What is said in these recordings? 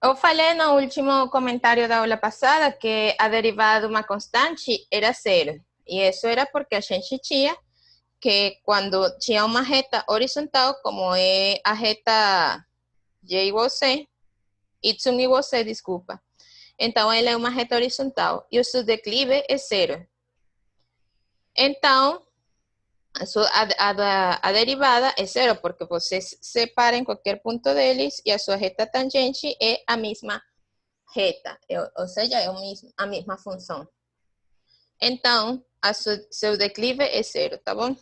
Eu falei no último comentário da aula passada que a derivada de uma constante era zero. E isso era porque a gente tinha que quando tinha uma reta horizontal, como é a reta y igual C, y igual C, desculpa. Então, ela é uma reta horizontal e o seu declive é zero. Então, a derivada é zero, porque você separa em qualquer ponto deles e a sua reta tangente é a mesma reta, ou seja, é a mesma função. Então, seu declive é zero, tá bom? O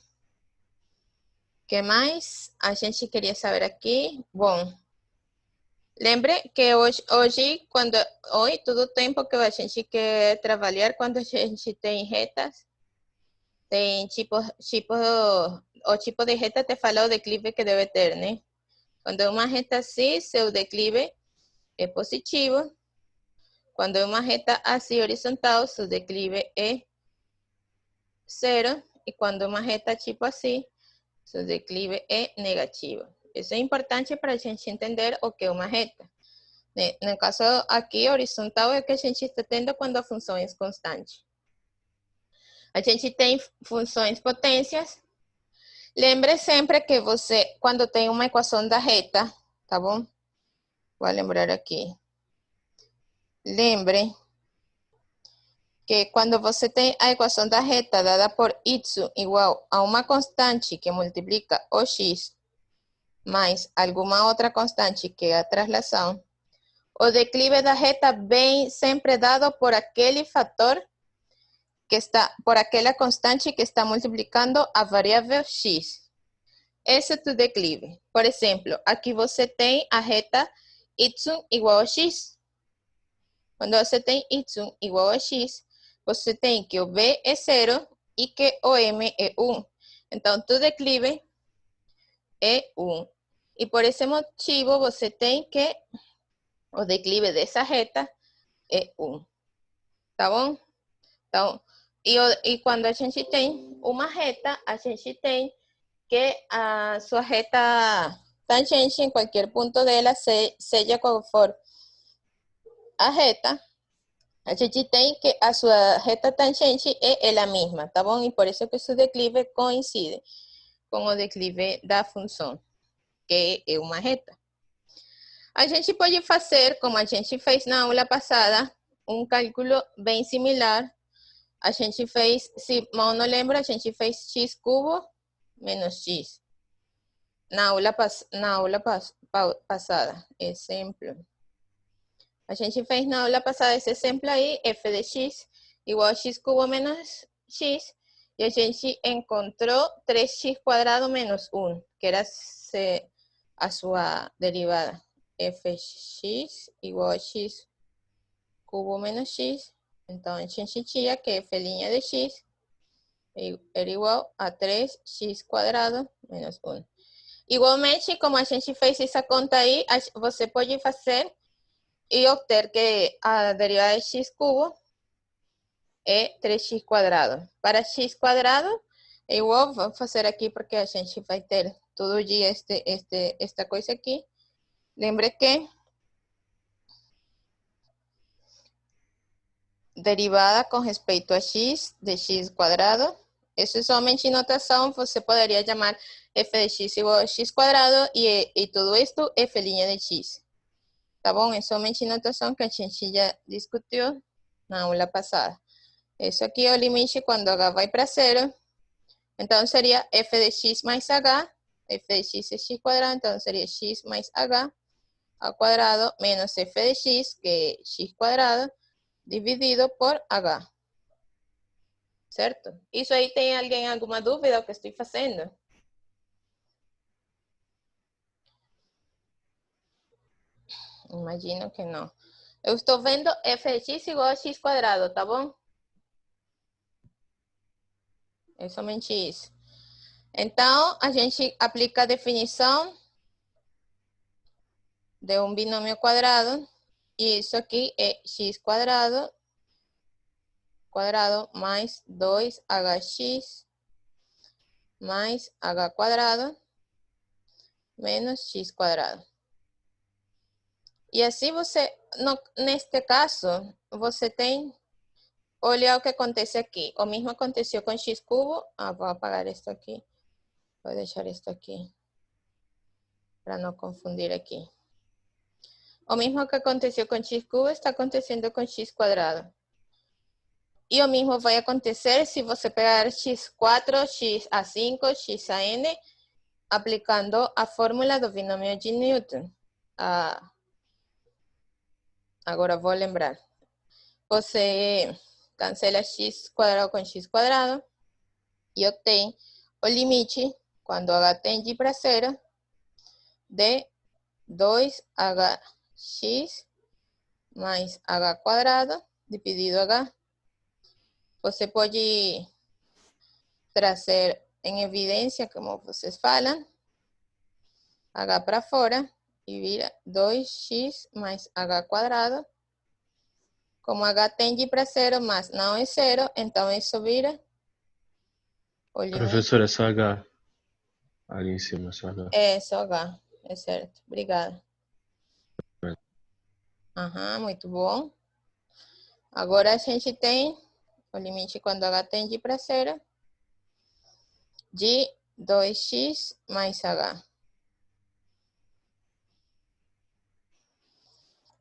que mais a gente queria saber aqui? Bom, lembre que hoje todo o tempo que a gente quer trabalhar, quando a gente tem retas, tem o tipo de reta te fala o declive que deve ter, né? Quando é uma reta assim, seu declive é positivo. Quando é uma reta assim horizontal, seu declive é zero. E quando é uma reta tipo assim, seu declive é negativo. Isso é importante para a gente entender o que é uma reta. No caso aqui, horizontal é o que a gente está tendo quando a função é constante. A gente tem funções potências. Lembre sempre que você, quando tem uma equação da reta, tá bom? Vou lembrar aqui. Lembre que quando você tem a equação da reta dada por y igual a uma constante que multiplica o x mais alguma outra constante que é a traslação, o declive da reta vem sempre dado por aquele fator que está, por aquela constante que está multiplicando a variável x. Esse é o declive. Por exemplo, aqui você tem a reta y igual a x. Quando você tem y igual a x, você tem que o b é zero e que o m é 1. Então, o declive é 1. E por esse motivo, você tem que o declive dessa reta é 1. Tá bom? Então, e quando a gente tem uma reta, a gente tem que a sua reta tangente em qualquer ponto dela, seja qual for a reta, a gente tem que a sua reta tangente é ela mesma, tá bom? E por isso que o seu declive coincide com o declive da função, que é uma reta. A gente pode fazer, como a gente fez na aula passada, um cálculo bem similar. A gente fez, se mal não lembro, a gente fez x cubo menos x. Na aula passada, exemplo. A gente fez na aula passada esse exemplo aí, f de x igual a x cubo menos x, e a gente encontrou 3x quadrado menos 1, que era a sua derivada. Fx igual a x cubo menos x, então a gente tinha que f' de x era igual a 3x quadrado menos 1. Igualmente, como a gente fez essa conta aí, você pode fazer e obter que a derivada de x cubo é 3x quadrado. Para x quadrado, é igual, vou fazer aqui porque a gente vai ter todo dia esta coisa aqui. Lembre que derivada com respeito a x de x quadrado, isso é somente notação, você poderia chamar f de x igual a x quadrado e tudo isto é f' de x. Tá bom? É somente notação que a gente já discutiu na aula passada. Isso aqui é o limite quando h vai para zero. Então, seria f de x mais h. F de x é x quadrado, então seria x mais h ao quadrado menos f de x, que é x quadrado, dividido por h. Certo? Isso aí tem alguém alguma dúvida do que estou fazendo? Imagino que não. Eu estou vendo f de x igual a x quadrado, tá bom? É somente isso. Então, a gente aplica a definição de um binômio quadrado. E isso aqui é x quadrado mais 2hx mais h quadrado menos x quadrado. E assim você, neste caso, você tem, olha o que acontece aqui. O mesmo aconteceu com x cubo. Vou apagar esto aqui. Vou deixar esto aqui. Para não confundir aqui. O mesmo que aconteceu com x cubo está acontecendo com x quadrado. E o mesmo vai acontecer se você pegar x4, x a 5, x a n, aplicando a fórmula do binômio de Newton. Agora vou lembrar. Você cancela x quadrado com x quadrado e obtém o limite, quando h tende para zero, de 2hx mais h quadrado dividido h. Você pode trazer em evidência, como vocês falam, h para fora e vira 2x mais h quadrado. Como h tende para zero, mas não é zero, então isso vira o limite. Professor, é só H. Ali em cima, é só H. É só h, é certo. Obrigada. Muito bom. Agora a gente tem o limite quando h tende para zero de 2x mais h.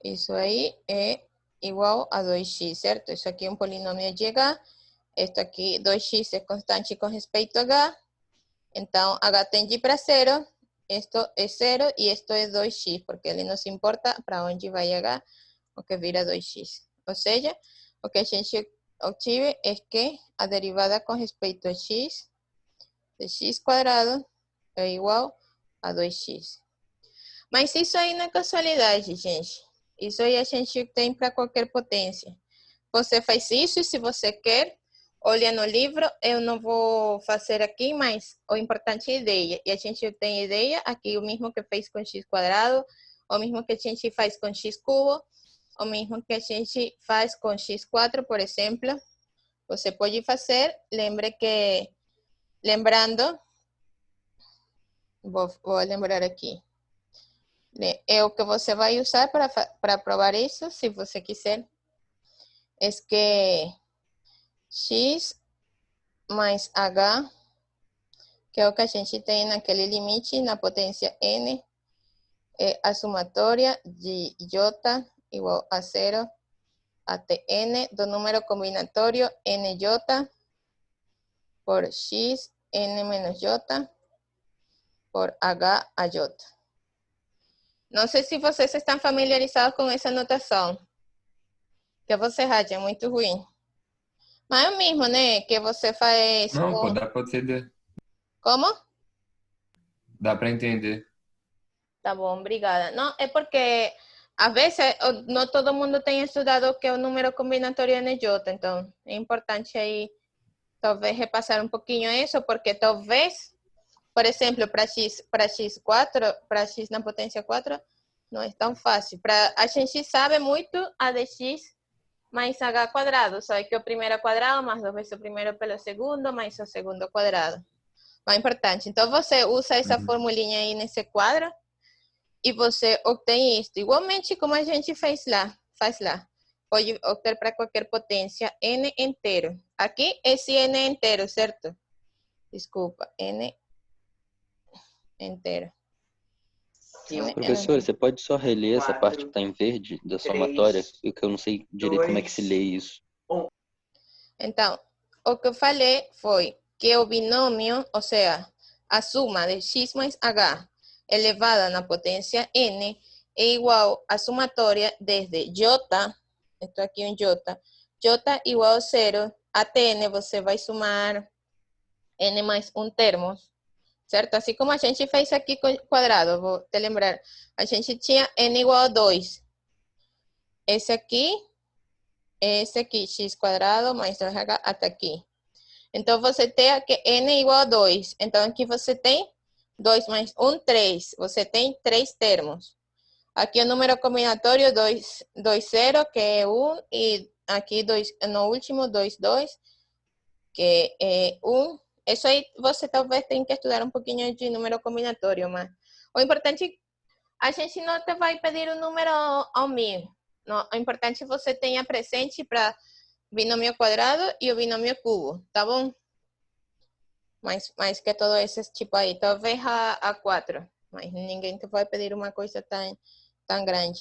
Isso aí é igual a 2x, certo? Isso aqui é um polinômio de h. Esto aqui, 2x é constante com respeito a h. Então, h tende para zero. Esto é zero e esto é 2x, porque ele não se importa para onde vai h, o que vira 2x. Ou seja, o que a gente obtive é que a derivada com respeito a x de x quadrado é igual a 2x. Mas isso aí não é casualidade, gente. Isso aí a gente tem para qualquer potência. Você faz isso e se você quer, olha no livro. Eu não vou fazer aqui, mas o importante é a ideia. E a gente tem ideia aqui, o mesmo que fez com x quadrado, o mesmo que a gente faz com x cubo, o mesmo que a gente faz com x4, por exemplo. Você pode fazer. Lembrando, vou lembrar aqui. É o que você vai usar para provar isso, se você quiser. É que x mais h, que é o que a gente tem naquele limite, na potência n, é a somatória de j igual a zero até n do número combinatório nj por x n menos j por h a j. Não sei se vocês estão familiarizados com essa notação, que você acha muito ruim. Mas é o mesmo, né? Que você faz Não, pô, com... dá pra entender. Como? Dá pra entender. Tá bom, obrigada. Não, é porque às vezes não todo mundo tem estudado o que é o número combinatório NJ, então é importante aí talvez repassar um pouquinho isso, porque talvez, por exemplo, para x4, para x na potência 4, não é tão fácil. A gente sabe muito a de x mais h quadrado, sabe que o primeiro ao quadrado mais 2 vezes o primeiro pelo segundo mais o segundo ao quadrado. Mais importante. Então você usa essa formulinha aí nesse quadro e você obtém isso. Igualmente como a gente faz lá. Pode obter para qualquer potência n inteiro. Aqui esse n é inteiro, certo? Desculpa, n inteiro. Professor, você pode só reler essa parte que está em verde da somatória? Que eu não sei direito como é que se lê isso. Então, o que eu falei foi que o binômio, ou seja, a suma de x mais h elevada na potência n é igual à somatória desde j, estou aqui em j igual a zero, até n você vai somar n mais um termos, certo? Assim como a gente fez aqui com quadrado, vou te lembrar. A gente tinha n igual a 2. Esse aqui, x quadrado mais 2h até aqui. Então, você tem aqui n igual a 2. Então, aqui você tem 2 mais 1, 3. Você tem 3 termos. Aqui o número combinatório 2, 0, que é 1. E aqui no último 2, 2, que é 1. Isso aí você talvez tenha que estudar um pouquinho de número combinatório, mas o importante A gente não te vai pedir o número ao mil. Não, é importante que você tenha presente para binomio quadrado e o binomio cubo, tá bom? Mais que todo esse tipo aí. Talvez a 4, mas ninguém te vai pedir uma coisa tão grande.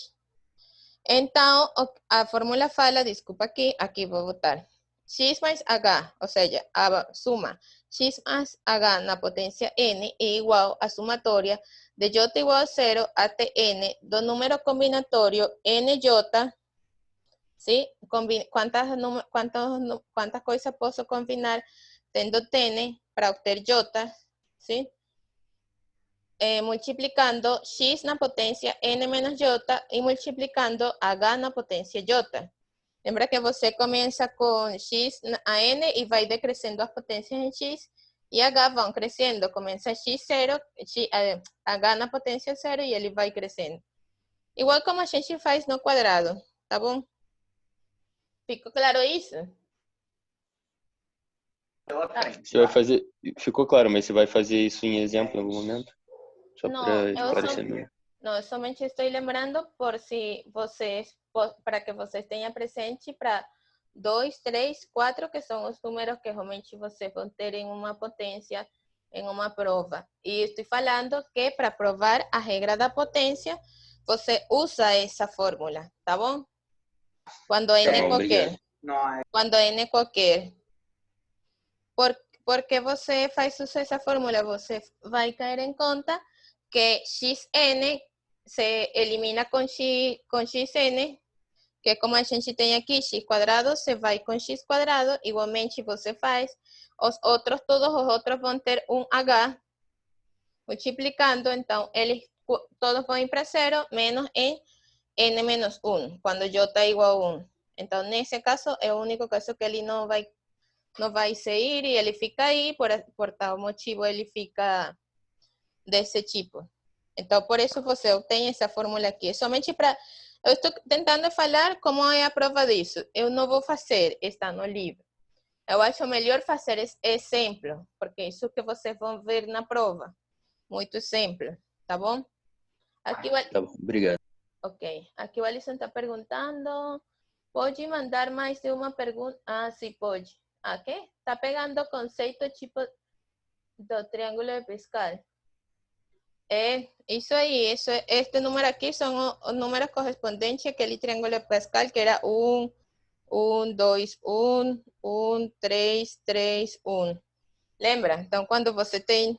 Então, a fórmula fala, desculpa aqui vou botar. X mais H, ou seja, a suma X más H na potência N é igual à somatória de J igual a 0 até N do número combinatório NJ, ¿sí? ¿Cuántas cosas puedo combinar tendo N para obter J, ¿sí? Multiplicando X na potência N menos J e multiplicando H na potência J. Lembra que você começa com X a N e vai decrescendo as potências em X e H vão crescendo. Começa X0, H na potência 0 e ele vai crescendo. Igual como a gente faz no quadrado, tá bom? Ficou claro isso? Você vai fazer... Ficou claro, mas você vai fazer isso em exemplo em algum momento? Só para esclarecer mesmo. Não, eu somente estou lembrando para que vocês tenham presente para 2, 3, 4, que são os números que realmente vocês vão ter em uma potência, em uma prova. E estou falando que para provar a regra da potência, você usa essa fórmula, tá bom? Quando N é qualquer. Quando N é qualquer. Porque você faz uso dessa fórmula, você vai cair em conta que Xn se elimina com Xn, que é como a gente tem aqui, x quadrado, se vai com x quadrado, igualmente você faz, todos os outros vão ter um h, multiplicando, então eles todos vão ir para 0, menos em n menos 1, quando j é igual a 1. Então, nesse caso, é o único caso que ele não vai sair e ele fica aí, por tal motivo ele fica desse tipo. Então, por isso você obtém essa fórmula aqui. Somente para... Eu estou tentando falar como é a prova disso. Eu não vou fazer, está no livro. Eu acho melhor fazer exemplo, porque isso que vocês vão ver na prova. Muito simples, tá bom? Aqui Tá bom, obrigado. Ok. Aqui o Alisson está perguntando... Pode mandar mais de uma pergunta? Ah, sim, pode. Ok? Está pegando o conceito tipo do triângulo de Pascal. Isso aí, este número aqui são os números correspondentes àquele triângulo de Pascal, que era 1, 1, 2, 1, 1, 3, 3, 1. Lembra? Então, quando você tem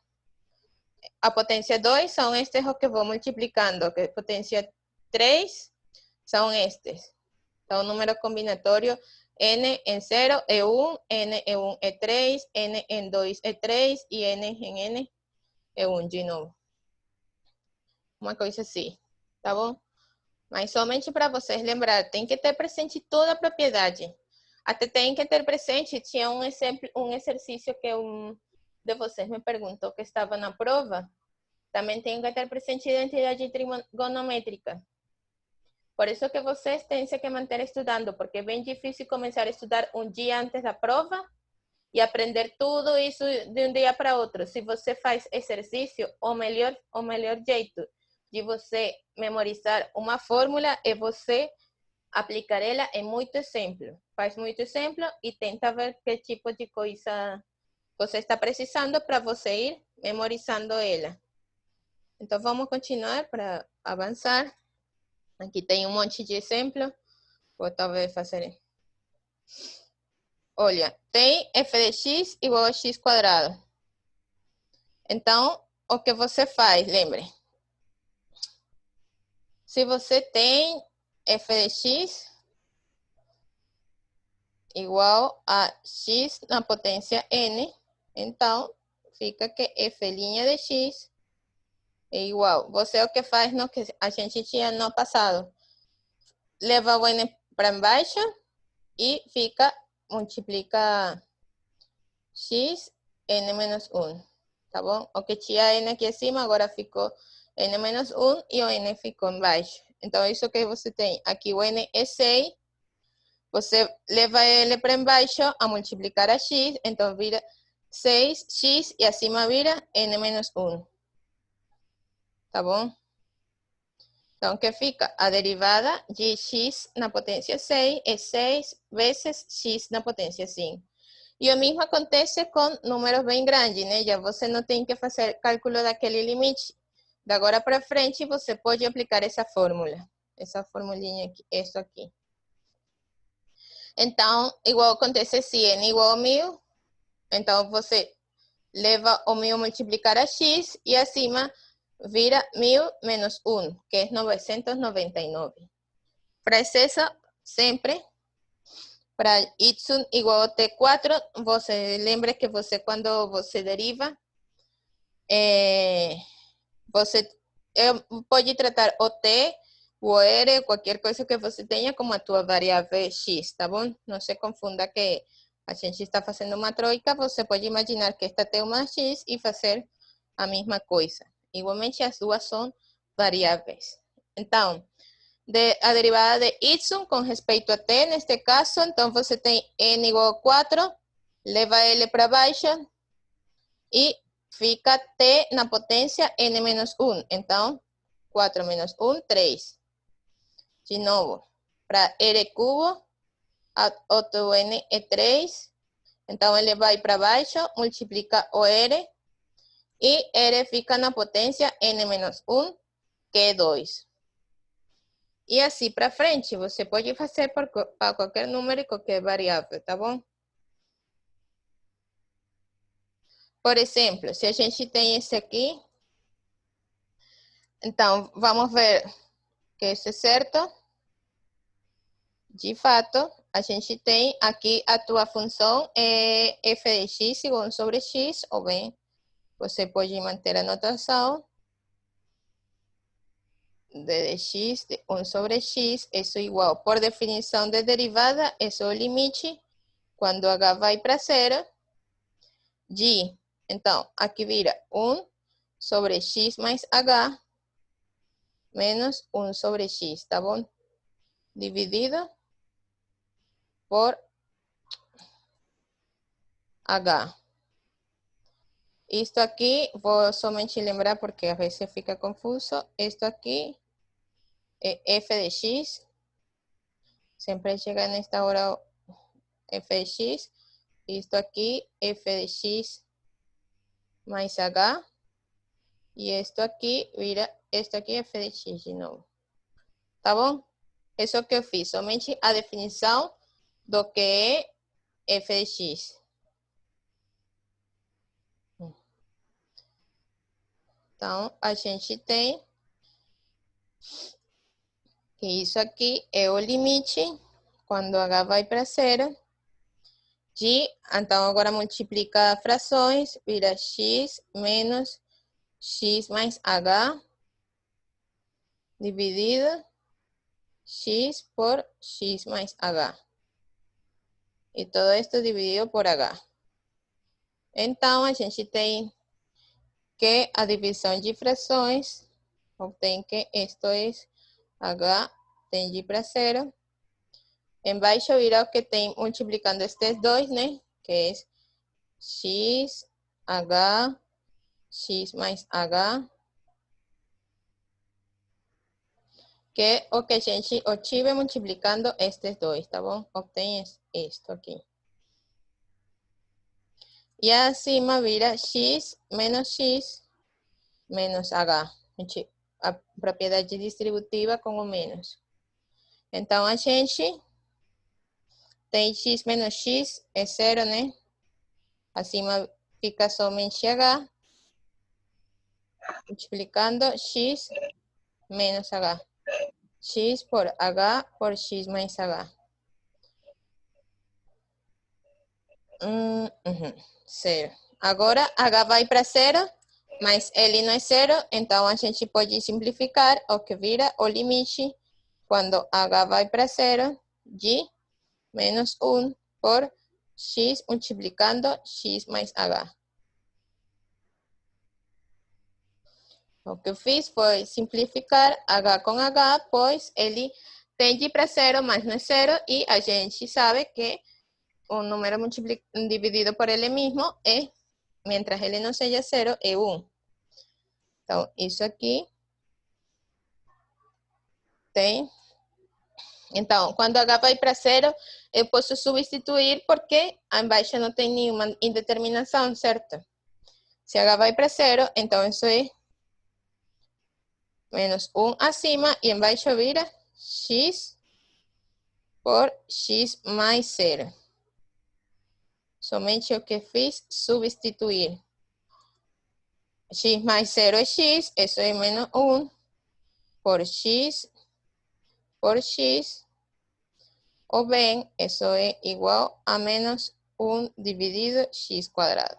a potência 2, são estes os que vão multiplicando. A potência 3 são estes. Então, o número combinatório n em 0 é 1, n em 1 é 3, n em 2 é 3 e n em n é 1 de novo. Uma coisa assim, tá bom? Mas somente para vocês lembrar, tem que ter presente toda a propriedade. Até tem que ter presente, tinha um exemplo, um exercício que um de vocês me perguntou que estava na prova. Também tem que ter presente a identidade trigonométrica. Por isso que vocês têm que manter estudando, porque é bem difícil começar a estudar um dia antes da prova e aprender tudo isso de um dia para outro. Se você faz exercício, o melhor jeito de você memorizar uma fórmula é você aplicar ela em muito exemplo. Faz muito exemplo e tenta ver que tipo de coisa você está precisando para você ir memorizando ela. Então, vamos continuar para avançar. Aqui tem um monte de exemplo. Vou talvez fazer. Olha, tem f de x igual a x quadrado. Então, o que você faz? Lembre. Se você tem f de x igual a x na potência n, então fica que f' de x é igual. Você o que faz no que a gente tinha no passado. Leva o n para baixo e multiplica x n menos 1. Tá bom? O que tinha n aqui acima agora ficou n menos 1 e o n ficou embaixo. Então, isso que você tem. Aqui o n é 6. Você leva ele para embaixo a multiplicar a x. Então, vira 6x e acima vira n menos 1. Tá bom? Então, que fica? A derivada de x na potência 6 é 6 vezes x na potência 5. E o mesmo acontece com números bem grandes, né? Já você não tem que fazer cálculo daquele limite. Da agora para frente, você pode aplicar essa fórmula. Essa formulinha aqui, isso aqui. Então, igual acontece se n igual a 1000. Então, você leva o 1000 multiplicar a x e acima vira 1000 menos 1, que é 999. Para isso, sempre, para y igual a t4, você lembra que você, quando você deriva, você pode tratar o t, o r, qualquer coisa que você tenha como a tua variável x, tá bom? Não se confunda que a gente está fazendo uma troika, você pode imaginar que esta tem uma x e fazer a mesma coisa. Igualmente, as duas são variáveis. Então, a derivada de y com respeito a t, neste caso, então você tem n igual a 4, leva L para baixo e fica t na potência n menos 1. Então, 4 menos 1, 3. De novo, para r cubo, outro n é 3. Então, ele vai para baixo, multiplica o r, e r fica na potência n menos 1, que é 2. E assim para frente, você pode fazer para qualquer número e qualquer variável, tá bom? Por exemplo, se a gente tem esse aqui, então vamos ver que isso é certo. De fato, a gente tem aqui a tua função é f de x igual a 1 sobre x, ou bem, você pode manter a notação de x de 1 sobre x, isso igual, por definição de derivada, isso é o limite, quando h vai para 0, de, então, aqui vira 1 sobre x mais h, menos 1 sobre x, tá bom? Dividido por h. Isto aqui, vou somente lembrar porque a vezes fica confuso, isto aqui é f de x, sempre chega nesta hora f de x, isto aqui f de x mais h, e isto aqui vira, isto aqui f de x de novo. Tá bom? Isso que eu fiz, somente a definição do que é f de x. Então, a gente tem que isso aqui é o limite quando h vai para 0 de, então agora multiplica frações, vira x menos x mais h dividido x por x mais h. E todo esto dividido por h. Então, a gente tem que a divisão de frações obtém que isto é h tende para 0. Embaixo virá o que tem multiplicando estes dois, né? Que é x, h, x mais h. Que é o que a gente obtive multiplicando estes dois, tá bom? Obtém isto aqui. E acima vira x menos h. A propriedade distributiva com o menos. Então, a gente tem x menos x, é 0, né? Acima fica somente h. Multiplicando x menos h. X por h por x mais h. 0. Agora, h vai para 0, mas ele não é 0, então a gente pode simplificar o que vira o limite quando h vai para 0 de menos 1 por x multiplicando x mais h. O que eu fiz foi simplificar h com h, pois ele tende para 0, mas não é 0, e a gente sabe que o número dividido por ele mesmo é, mientras ele não seja 0, é 1. Então, isso aqui tem? Então, quando h vai para zero, eu posso substituir porque embaixo não tem nenhuma indeterminação, certo? Se h vai para zero, então isso é menos 1 acima e embaixo vira x por x mais 0. Somente o que fiz, substituir. X mais 0 é x, isso é menos 1 por x, ou bem, isso é igual a menos 1 dividido x quadrado.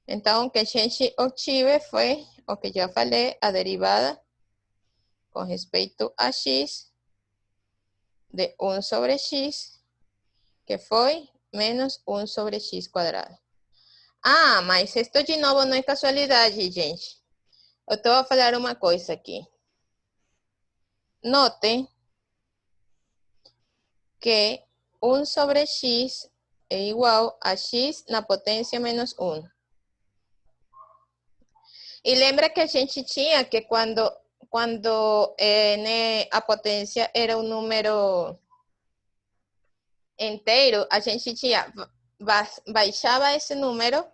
Então, o que a gente obtive foi, o que já falei, a derivada com respeito a x de 1 sobre x, que foi menos 1 sobre x quadrado. Ah, mas isto de novo não é casualidade, gente. Eu estou a falar uma coisa aqui. Notem que 1 sobre x é igual a x na potência menos 1. E lembra que a gente tinha que quando n, a potência era um número inteiro, a gente tinha, baixava esse número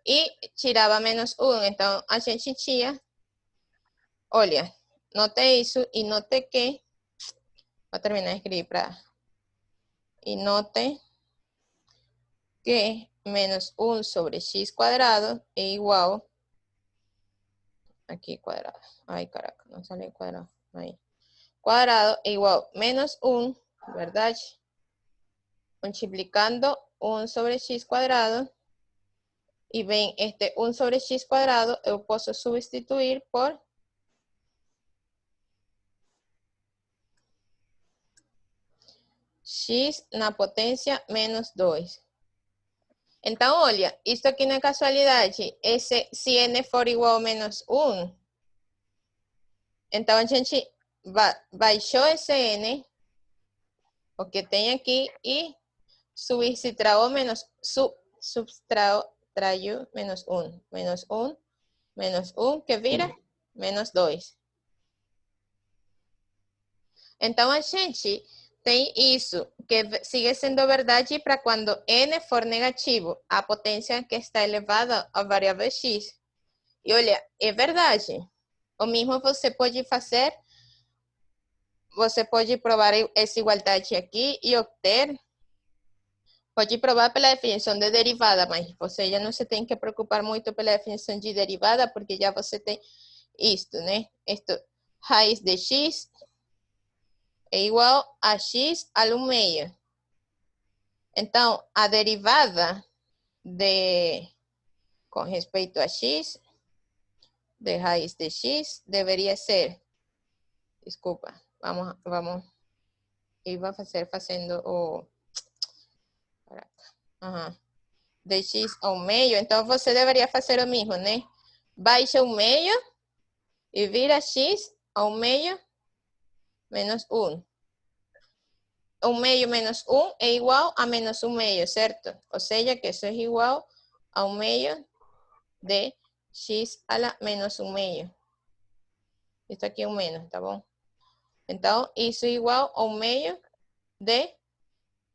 e tirava menos 1. Então, a gente tinha, olha, note isso e note que, vou terminar de escrever para... E note que menos 1 sobre x quadrado é igual, aqui quadrado, ai caraca, não sale quadrado, aí. Quadrado é igual menos 1, verdade? Multiplicando 1 sobre x quadrado, e bem, este 1 sobre x quadrado eu posso substituir por x na potência menos 2. Então, olha, isso aqui não é casualidade. Se n for igual a menos 1, então a gente baixou esse n, o que tem aqui, e subtraiu menos 1. Menos 1, menos 1, que vira menos 2. Então, a gente tem isso, que sigue sendo verdade para quando n for negativo, a potência que está elevada à variável x. E olha, é verdade. O mesmo você pode fazer, você pode provar essa igualdade aqui e obter, pode provar pela definição de derivada, mas você já não se tem que preocupar muito pela definição de derivada, porque já você tem isto, né? Isto, raiz de x é igual a x ao meio. Então, a derivada com respeito a x, de raiz de x, deveria ser, desculpa, vamos, e vai fazendo o, de x ao meio, então você deveria fazer o mesmo, né? Baixa o meio e vira x ao meio menos 1. 1 meio menos 1 é igual a menos 1 meio, certo? Ou seja, que isso é igual a 1 meio de x a la menos 1 meio. Isso aqui é 1 menos, tá bom? Então, isso é igual a 1 meio de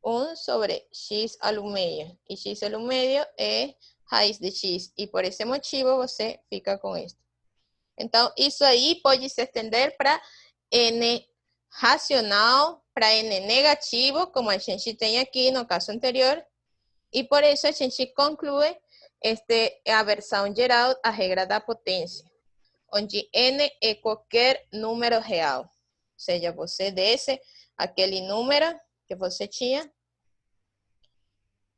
1 sobre x ao meio. E x ao meio é raiz de x. E por esse motivo, você fica com isso. Então, isso aí pode se estender para n racional, para n negativo, como a gente tem aqui no caso anterior. E por isso a gente conclui a versão geral, a regra da potência, onde n é qualquer número real. Ou seja, você desce aquele número que você tinha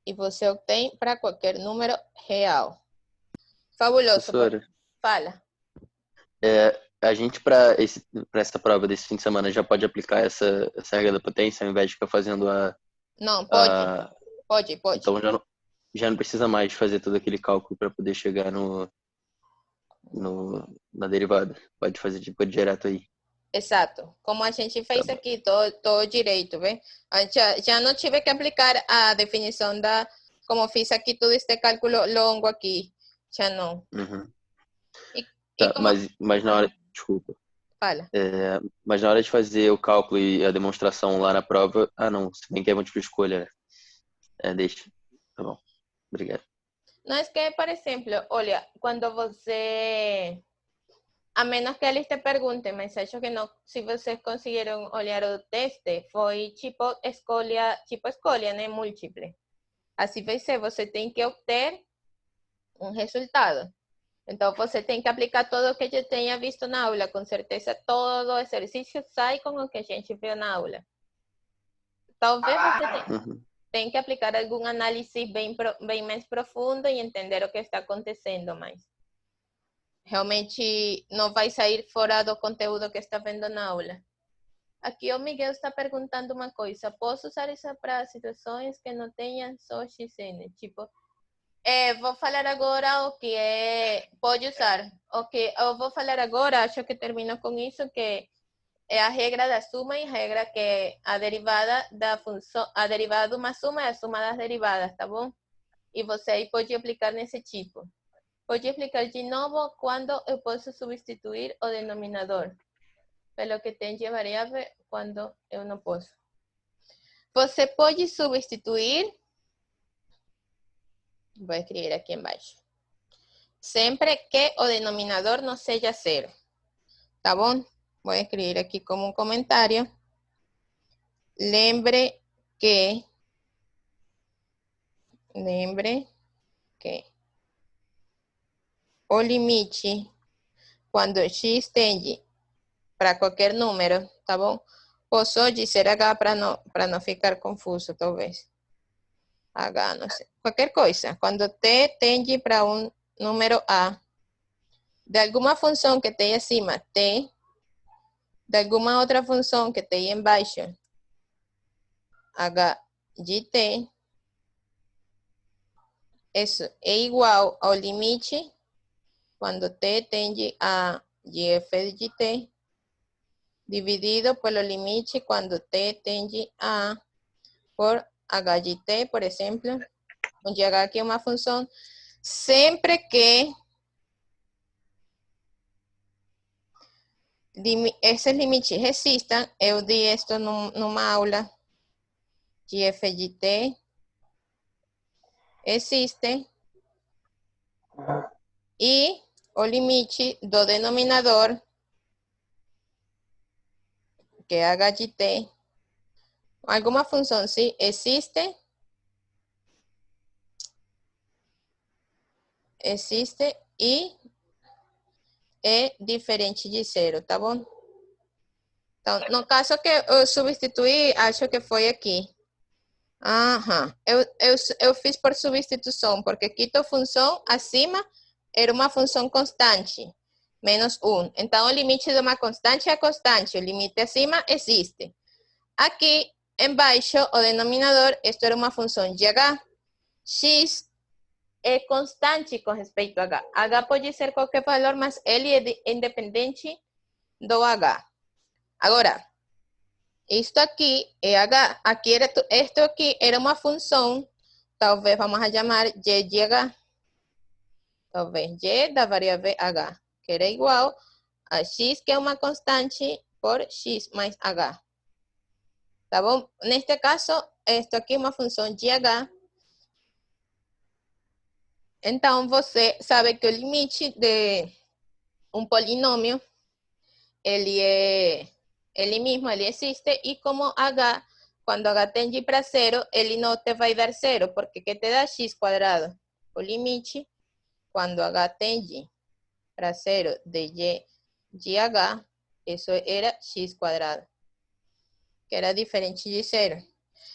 e você obtém para qualquer número real. Fabuloso. Professora, Fala. A gente, para essa prova desse fim de semana, já pode aplicar essa regra da potência ao invés de ficar fazendo a... Não, pode. Então já não precisa mais fazer todo aquele cálculo para poder chegar na derivada. Pode fazer tipo direto aí. Exato. Como a gente fez aqui, todo direito, vê? A gente já não tive que aplicar a definição como fiz aqui todo este cálculo longo aqui. Já não. Uhum. E Tá, como... mas na hora... Desculpa. Fala. Mas na hora de fazer o cálculo e a demonstração lá na prova... Ah, não. Se bem que é múltipla escolha, né? Deixa. Tá bom. Obrigado. No, es que, por ejemplo, olha, cuando você, a menos que eles te perguntem, mas acho que não, se vocês conseguiram olhar o teste, foi tipo escolha, né, múltiple. Assim vai ser, você tem que obter um resultado. Então, você tem que aplicar tudo o que eu tenha visto na aula. Com certeza, todo o exercício sai com o que a gente viu na aula. Talvez você tem que aplicar algum análise bem mais profundo e entender o que está acontecendo, mas realmente não vai sair fora do conteúdo que está vendo na aula. Aqui o Miguel está perguntando uma coisa. Posso usar isso para situações que não tenham só XN? Tipo, vou falar agora o que pode usar. O que eu vou falar agora, acho que termino com isso, que é a regra da suma e regra que a derivada da função, a derivada de uma suma é a suma das derivadas, tá bom? E você aí pode aplicar nesse tipo. Pode aplicar de novo quando eu posso substituir o denominador, pelo que tem de variável quando eu não posso. Você pode substituir, vou escrever aqui embaixo, sempre que o denominador não seja zero, tá bom? Vou escrever aqui como um comentário. Lembre que o limite, quando x tende para qualquer número, tá bom? Posso dizer h para não ficar confuso, talvez. H, não sei. Qualquer coisa. Quando t tende para um número a, de alguma função que tenha acima, t, de alguma outra função que tenha embaixo, h de t, isso é igual ao limite quando t tende a gf de t, dividido pelo limite quando t tende a por h de t, por exemplo, onde h aqui é uma função, sempre que esses limites existam, eu dei isto numa aula, gf de t existe, e o limite do denominador, que é h de t, alguma função se existe e é diferente de zero, tá bom? Então, no caso que eu substituí, acho que foi aqui. Aham. Eu fiz por substituição, porque aqui a função acima era uma função constante, menos 1. Então, o limite de uma constante é constante, o limite acima existe. Aqui, embaixo, o denominador, isto era uma função de h. X é constante com respeito a h. H pode ser qualquer valor, mas ele é independente do h. Agora, isto aqui é h. Aqui esto aqui era uma função, talvez vamos a chamar y de h. Talvez y da variável h, que era igual a x, que é uma constante, por x mais h. Tá bom? Neste caso, isto aqui é uma função de h. Então, você sabe que o limite de um polinômio, ele mesmo, ele existe, e como h, quando h tende para zero, ele não te vai dar zero, porque que te dá x quadrado? O limite, quando h tende para zero de y de h, isso era x quadrado, que era diferente de zero.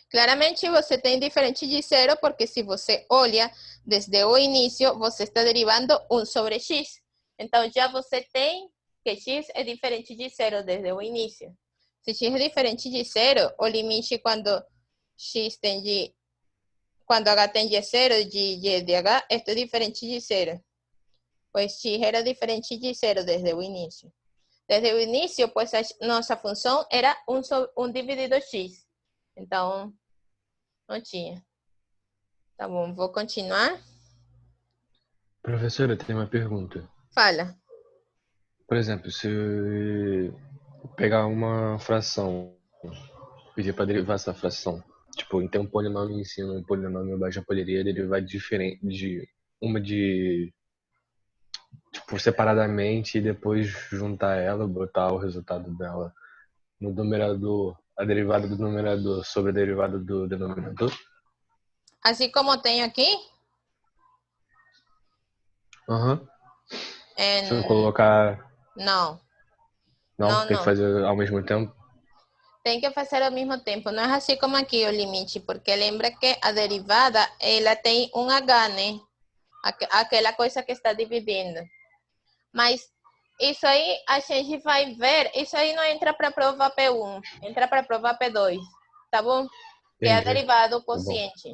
Claramente você tem diferente de zero, porque se você olha desde o início, você está derivando 1 sobre x. Então, já você tem que x é diferente de zero desde o início. Se x é diferente de zero, o limite quando x tende, quando h tende a zero de y de h, esto é diferente de zero. Pois x era diferente de zero desde o início. Desde o início, pues a nossa função era 1 dividido x. Então, não tinha. Tá bom, vou continuar. Professora, tem uma pergunta. Fala. Por exemplo, se eu pegar uma fração, pedir para derivar essa fração, tipo, tem um polinômio em cima e um polinômio embaixo, eu poderia derivar diferente de uma de, tipo, separadamente e depois juntar ela, botar o resultado dela no numerador, a derivada do numerador sobre a derivada do denominador. Así como tengo aquí, Aham. Se eu en... colocar. no, Não, no, tem que no. fazer ao mesmo tempo. Tem que fazer ao mesmo tempo. Não é assim como aqui o limite, porque lembra que a derivada, ela tem um H, né? Aquela coisa que está dividindo. Mas isso aí a gente vai ver, isso aí não entra para a prova P1, entra para a prova P2, tá bom? Que é a Entendi. derivada do Tá bom. quociente.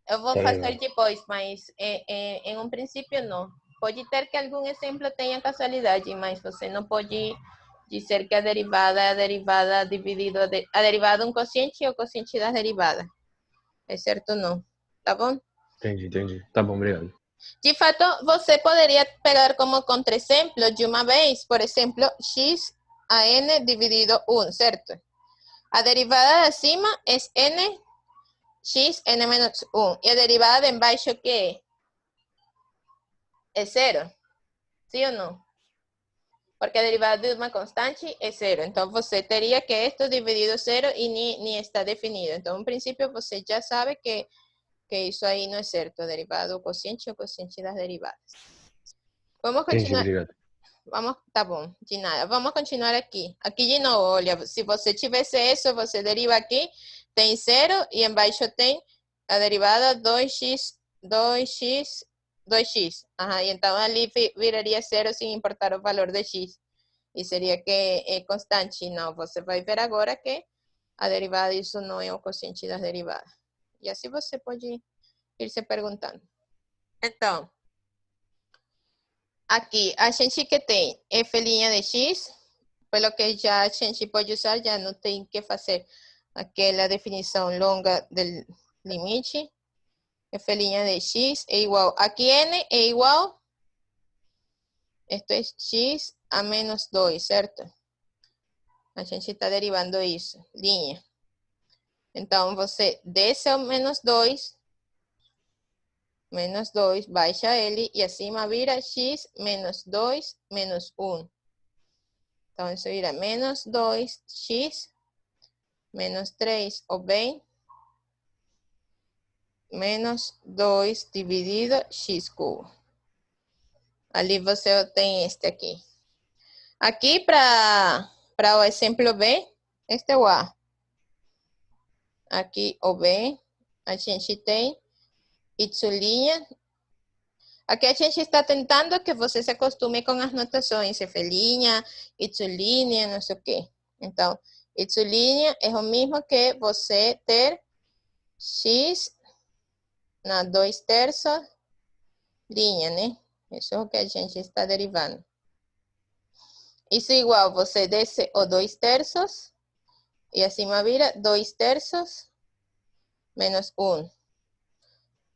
Eu vou Tá fazer legal. depois, mas em um princípio não. Pode ter que algum exemplo tenha casualidade, mas você não pode dizer que a derivada é a derivada dividido a derivada de um quociente e o quociente da derivada. É certo ou não? Tá bom? Entendi. Tá bom, obrigado. De fato, você poderia pegar como contraexemplo de uma vez, por exemplo, x a n dividido 1, certo? A derivada de acima é n, x, n menos 1. E a derivada de embaixo, que é? É zero. Sim ou não? Porque a derivada de uma constante é zero. Então, você teria que esto dividido zero e nem está definido. Então, em princípio, você já sabe que isso aí não é certo. A derivada do quociente ou quociente das derivadas. Vamos Entendi, continuar. obrigado. Vamos, tá bom, de nada. Vamos continuar aqui. Aqui de novo, olha, se você tivesse isso, você deriva aqui, tem zero e embaixo tem a derivada 2x, 2x. Ajá, e então ali viraria zero sem importar o valor de x. E seria que é constante. Não, você vai ver agora que a derivada disso não é o quociente das derivadas. E assim você pode ir se perguntando. Então, aqui, a gente que tem f' de x, pelo que já a gente pode usar, já não tem que fazer aquela definição longa do limite. F' de x é igual, aqui n é igual, esto é x a menos 2, certo? A gente está derivando isso, linha. Então, você desce ao menos 2, baixa ele, e acima vira x menos 2 menos 1. Então, isso vira menos 2x menos 3, ou bem, menos 2 dividido x cubo. Ali você tem este aqui. Aqui, para o exemplo B, este é o A. Aqui, o B, a gente tem y'. Aqui a gente está tentando que você se acostume com as notações, F', y', não sei o quê. Então, y' é o mesmo que você ter x na 2/3 linha, né? Isso é o que a gente está derivando. Isso é igual, você desce o 2/3 e acima vira 2/3 menos 1.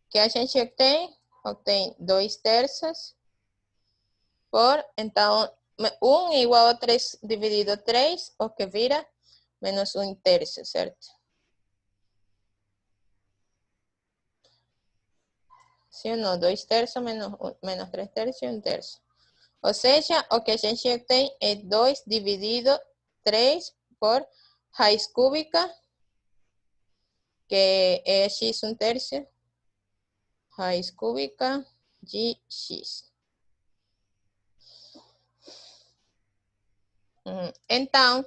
Que a gente obtém? Obtém 2/3 por, então, 1 é igual a 3 dividido 3, o que vira menos 1/3, certo? Sim ou não? 2/3 menos 3/3 e 1/3. Ou seja, o que a gente tem é 2 dividido 3 por raiz cúbica, que é x 1/3, raiz cúbica de x. Então,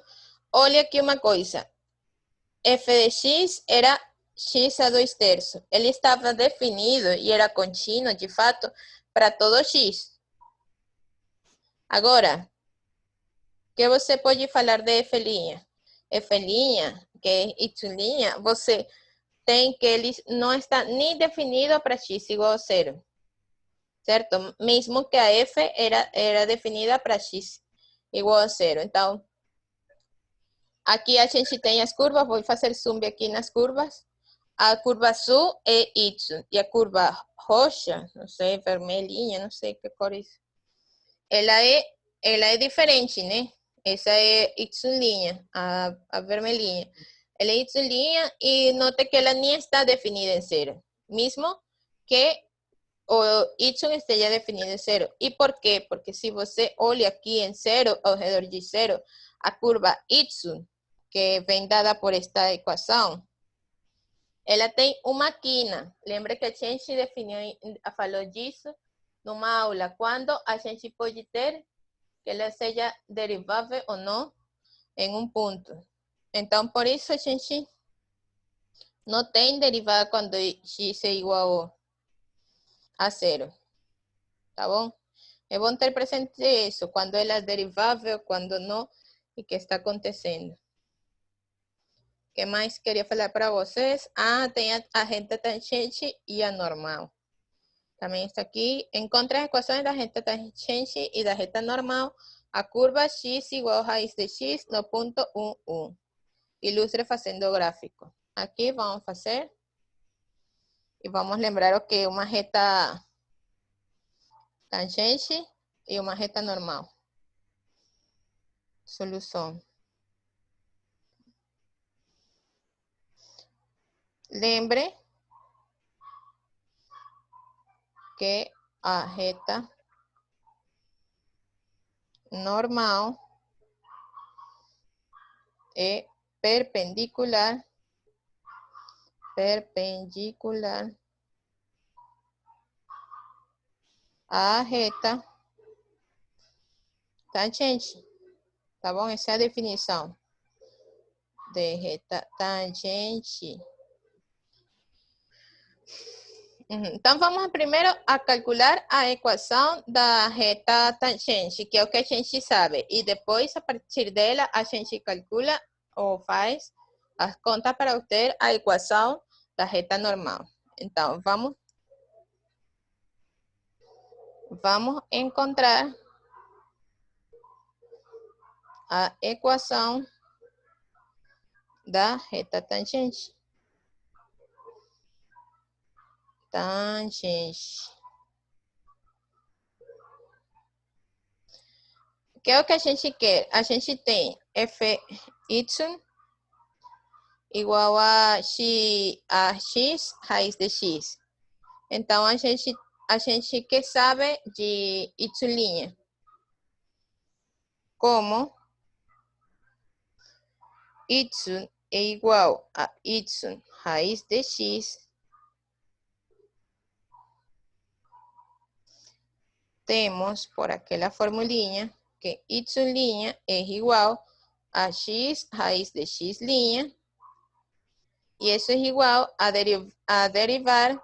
olha aqui uma coisa. F de x era x a 2/3. Ele estava definido e era contínuo, de fato, para todo x. Agora, o que você pode falar de F'? F', que é y', você tem que ele não está nem definido para x igual a 0. Certo? Mesmo que a f era definida para x igual a 0. Então, aqui a gente tem as curvas, vou fazer zoom aqui nas curvas. A curva azul é y, e a curva roxa, não sei, vermelhinha, não sei que cor é isso, ela é ela é diferente, né? Essa é y', a vermelhinha. Ela é y' e note que ela nem está definida em zero. Mesmo que o y esteja definido em zero. E por quê? Porque se você olha aqui em zero, ao redor de zero, a curva y, que vem dada por esta equação, ela tem uma quina. Lembra que a gente definiu, falou disso numa aula. Quando a gente pode ter que ela seja derivável ou não em um ponto. Então, por isso a gente não tem derivada quando x é igual a zero. Tá bom? É bom ter presente isso, quando ela é derivável, quando não, e o que está acontecendo. O que mais queria falar para vocês? Tem a reta tangente e a normal. Também está aqui. Encontre as equações da reta tangente e da reta normal. A curva x igual a raiz de x no ponto 1, 1. Ilustre fazendo gráfico. Aqui vamos fazer. E vamos lembrar o que é uma reta tangente e uma reta normal. Solução. Lembre que a reta normal é perpendicular à reta tangente. Tá bom? Essa é a definição de reta tangente. Então, vamos primeiro a calcular a equação da reta tangente, que é o que a gente sabe. E depois, a partir dela, a gente calcula ou faz as contas para obter a equação da reta normal. Então, vamos encontrar a equação da reta tangente. O que é o que a gente quer? A gente tem fy igual a x raiz de x. Então, a gente que sabe de y', como y é igual a y raiz de x, temos por aquela formulinha que y' é igual a x raiz de x', e isso é igual a derivar.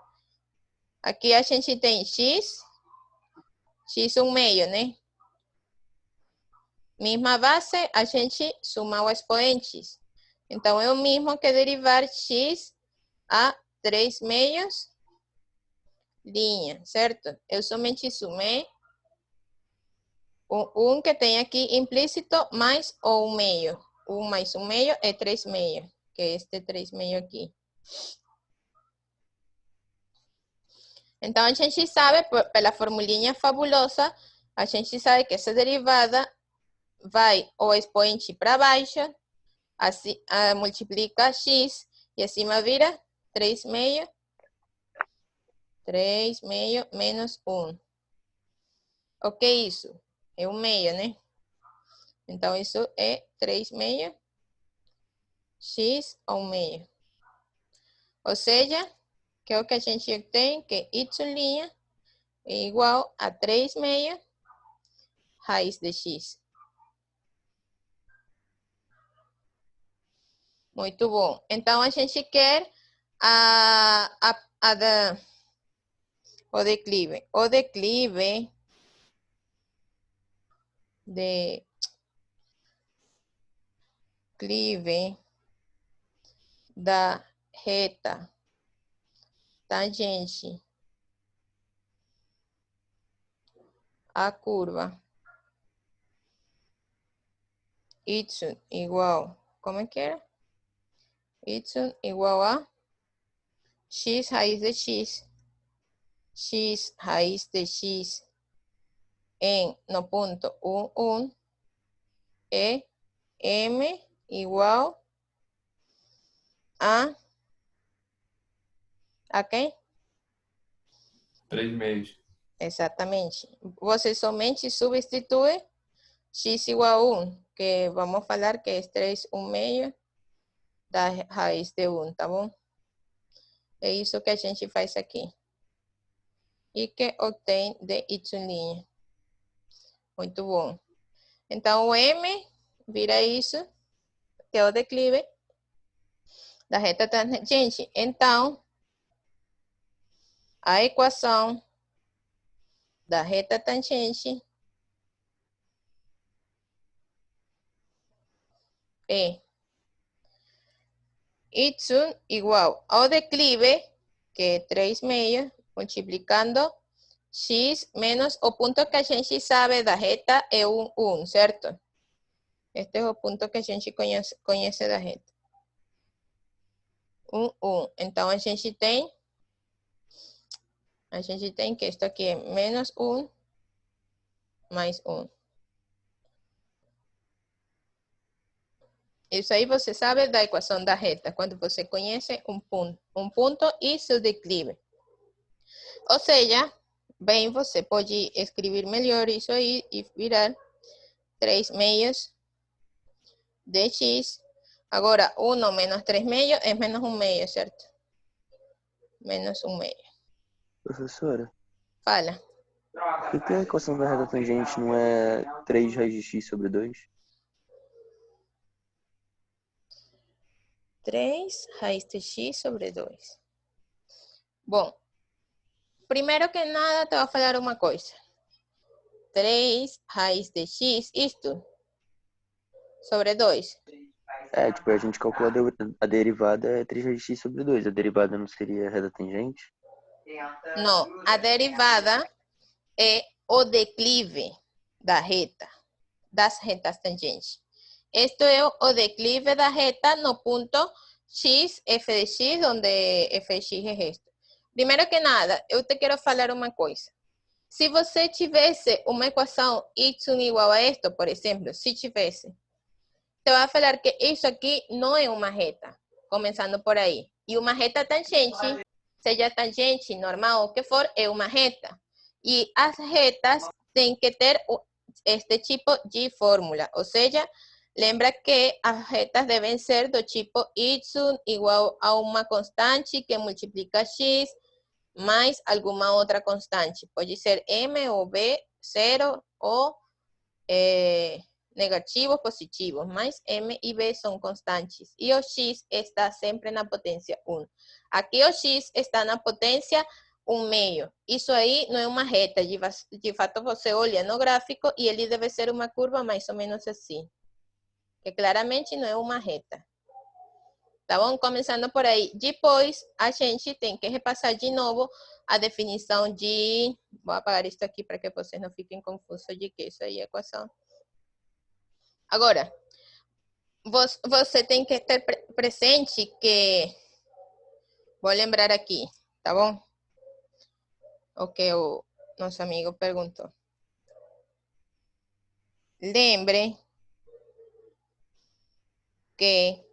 Aqui a gente tem x 1/2, né? Mesma base, a gente suma os expoentes. Então, é o mesmo que derivar x a 3/2 linha, certo? Eu somente sumei o que tem aqui implícito mais o 1/2. 1 mais 1/2 é 3/2, que é este 3/2 aqui. Então, a gente sabe, pela formulinha fabulosa, a gente sabe que essa derivada vai o expoente para baixo, assim, multiplica x, e acima vira 3/2 menos 1. O que é isso? É 1/2, né? Então, isso é 3/2 x a 1/2. Ou seja, que é o que a gente tem, que y' é igual a 3/2 raiz de x. Muito bom. Então, a gente quer o declive. O declive da reta tangente à curva y igual, como é que era? Y igual a x raiz de x, x raiz de x no ponto 1, é M igual a quem? 3 meios. Exatamente. Você somente substitui x igual a 1, que vamos falar que é 3, 1 meio da raiz de 1, tá bom? É isso que a gente faz aqui. E que obtém de y'. Muito bom. Então, o M vira isso, que é o declive da reta tangente. Então, a equação da reta tangente é y igual ao declive, que é 3 meios, multiplicando x menos o ponto que a gente sabe da reta é 1, certo? Este é o ponto que a gente conhece da reta. 1. Então, a gente tem que isto aqui é menos 1 mais 1. Isso aí você sabe da equação da reta, quando você conhece um ponto e seu declive. Ou seja, bem, você pode escrever melhor isso aí e virar 3 meios de x. Agora, 1 menos 3 meios é menos 1 meio, certo? Menos 1 meio. Professora, Fala. por que a equação da reta tangente não é 3 raiz de x sobre 2? 3 raiz de x sobre 2. Bom, primeiro que nada, te vou falar uma coisa. 3 raiz de x, isto, sobre 2. É, tipo, a gente calcula a derivada é 3 raiz de x sobre 2. A derivada não seria a reta tangente? Não, a derivada é o declive da reta, das retas tangentes. Esto é o declive da reta no ponto x, f de x, onde f de x é esto. Primeiro que nada, eu te quero falar uma coisa. Se você tivesse uma equação y igual a esto, por exemplo, se tivesse, te vai falar que isso aqui não é uma reta, começando por aí. E uma reta tangente, seja tangente, normal, o que for, é uma reta. E as retas têm que ter este tipo de fórmula, ou seja, lembra que as retas devem ser do tipo y igual a uma constante que multiplica x mais alguma outra constante. Pode ser m ou b, 0 ou negativo, positivo, mas m e b são constantes. E o x está sempre na potência 1. Aqui o x está na potência 1 meio. Isso aí não é uma reta. De fato, você olha no gráfico e ele deve ser uma curva mais ou menos assim. Que claramente não é uma reta. Tá bom? Começando por aí. Depois, a gente tem que repassar de novo a definição de... Vou apagar isso aqui para que vocês não fiquem confusos de que isso aí é equação. Agora, você tem que ter presente que... Vou lembrar aqui, tá bom? O que o nosso amigo perguntou. Lembre que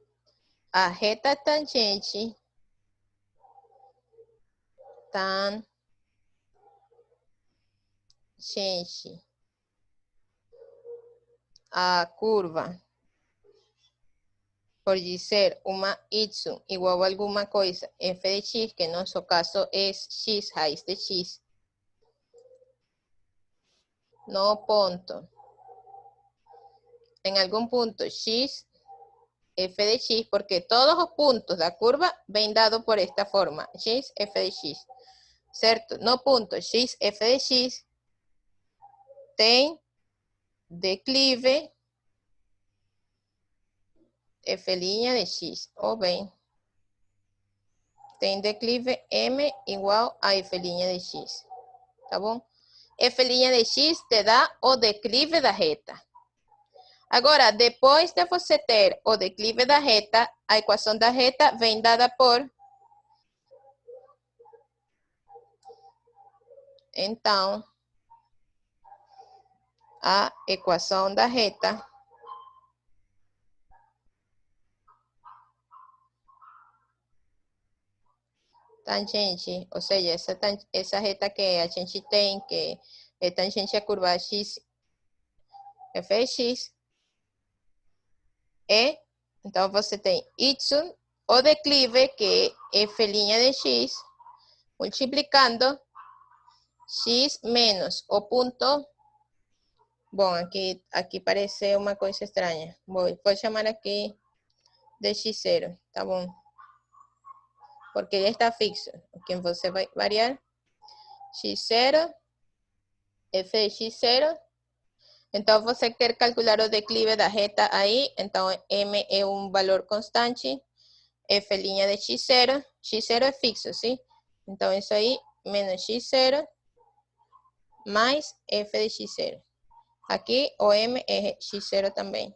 a reta tangente a curva pode ser uma y igual a alguma coisa f de x, que no nosso caso é x raiz de x, no ponto, em algum ponto x, f de x, porque todos os pontos da curva vêm dado por esta forma, x, f de x, certo? No ponto x, f de x, tem declive f' de x, ou bem, tem declive m igual a f' de x, tá bom? F' de x te dá o declive da reta. Agora, depois de você ter o declive da reta, a equação da reta vem dada por... Então, a equação da reta tangente, ou seja, essa reta que a gente tem, que é tangente à curva x, fx, e então você tem y, o declive, que é f' de x, multiplicando x menos o ponto. Bom, aqui parece uma coisa estranha. Vou chamar aqui de x0, tá bom? Porque já está fixo. Aqui você vai variar x0, f de x0. Então, você quer calcular o declive da reta aí. Então, m é um valor constante. F' de x0. X0 é fixo, sim? Então, isso aí, menos x0, mais f de x0. Aqui, o m é x0 também.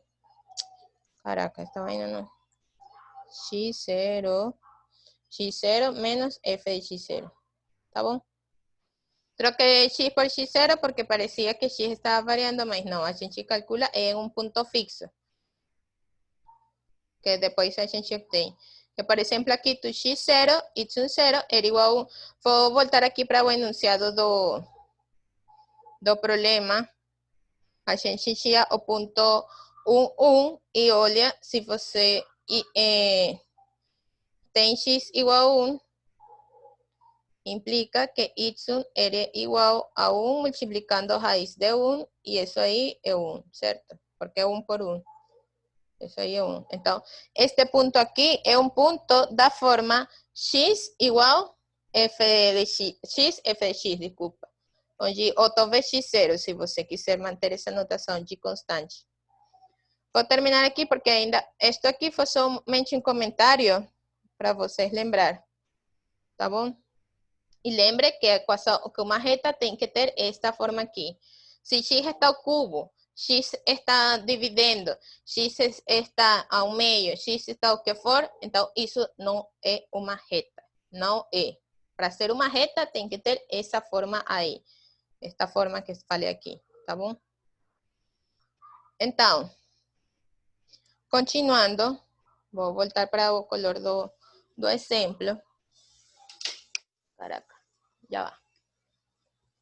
Caraca, esta vaina não. x0 menos f de x0. ¿Tá bom? Troqué x por x0 porque parecía que x estaba variando, mas não. A gente calcula em um ponto fixo, que depois a gente obtém. Que, por exemplo, aqui tu x0 e y0 era igual. Vou voltar aqui para o enunciado do problema. A gente tinha o ponto 1, 1, e olha, se você tem x igual a 1, implica que y era igual a 1 multiplicando raiz de 1, e isso aí é 1, certo? Porque é 1 por 1. Isso aí é 1. Então, este ponto aqui é um ponto da forma x igual f de x, f de x, desculpa. Onde, ou talvez x0, se você quiser manter essa notação de constante. Vou terminar aqui porque ainda, isto aqui foi somente um comentário para vocês lembrar. Tá bom? E lembre que a equação, que uma reta tem que ter esta forma aqui. Se x está ao cubo, x está dividendo, x está ao meio, x está o que for, então isso não é uma reta. Não é. Para ser uma reta tem que ter essa forma aí. Esta forma que falei aqui, tá bom? Então, continuando, vou voltar para o color do exemplo. Caraca, já va.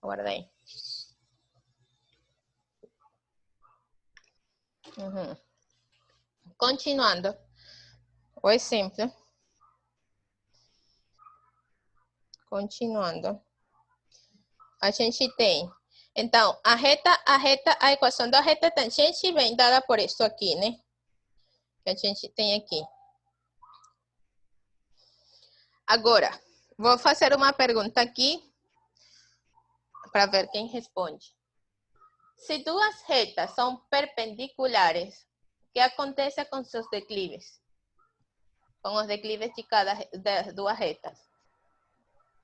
Aguarda aí. Continuando o exemplo. Continuando. A gente tem. Então, a equação da reta tangente vem dada por isso aqui, né? Que a gente tem aqui. Agora, vou fazer uma pergunta aqui para ver quem responde. Se duas retas são perpendiculares, o que acontece com seus declives? Com os declives de das duas retas?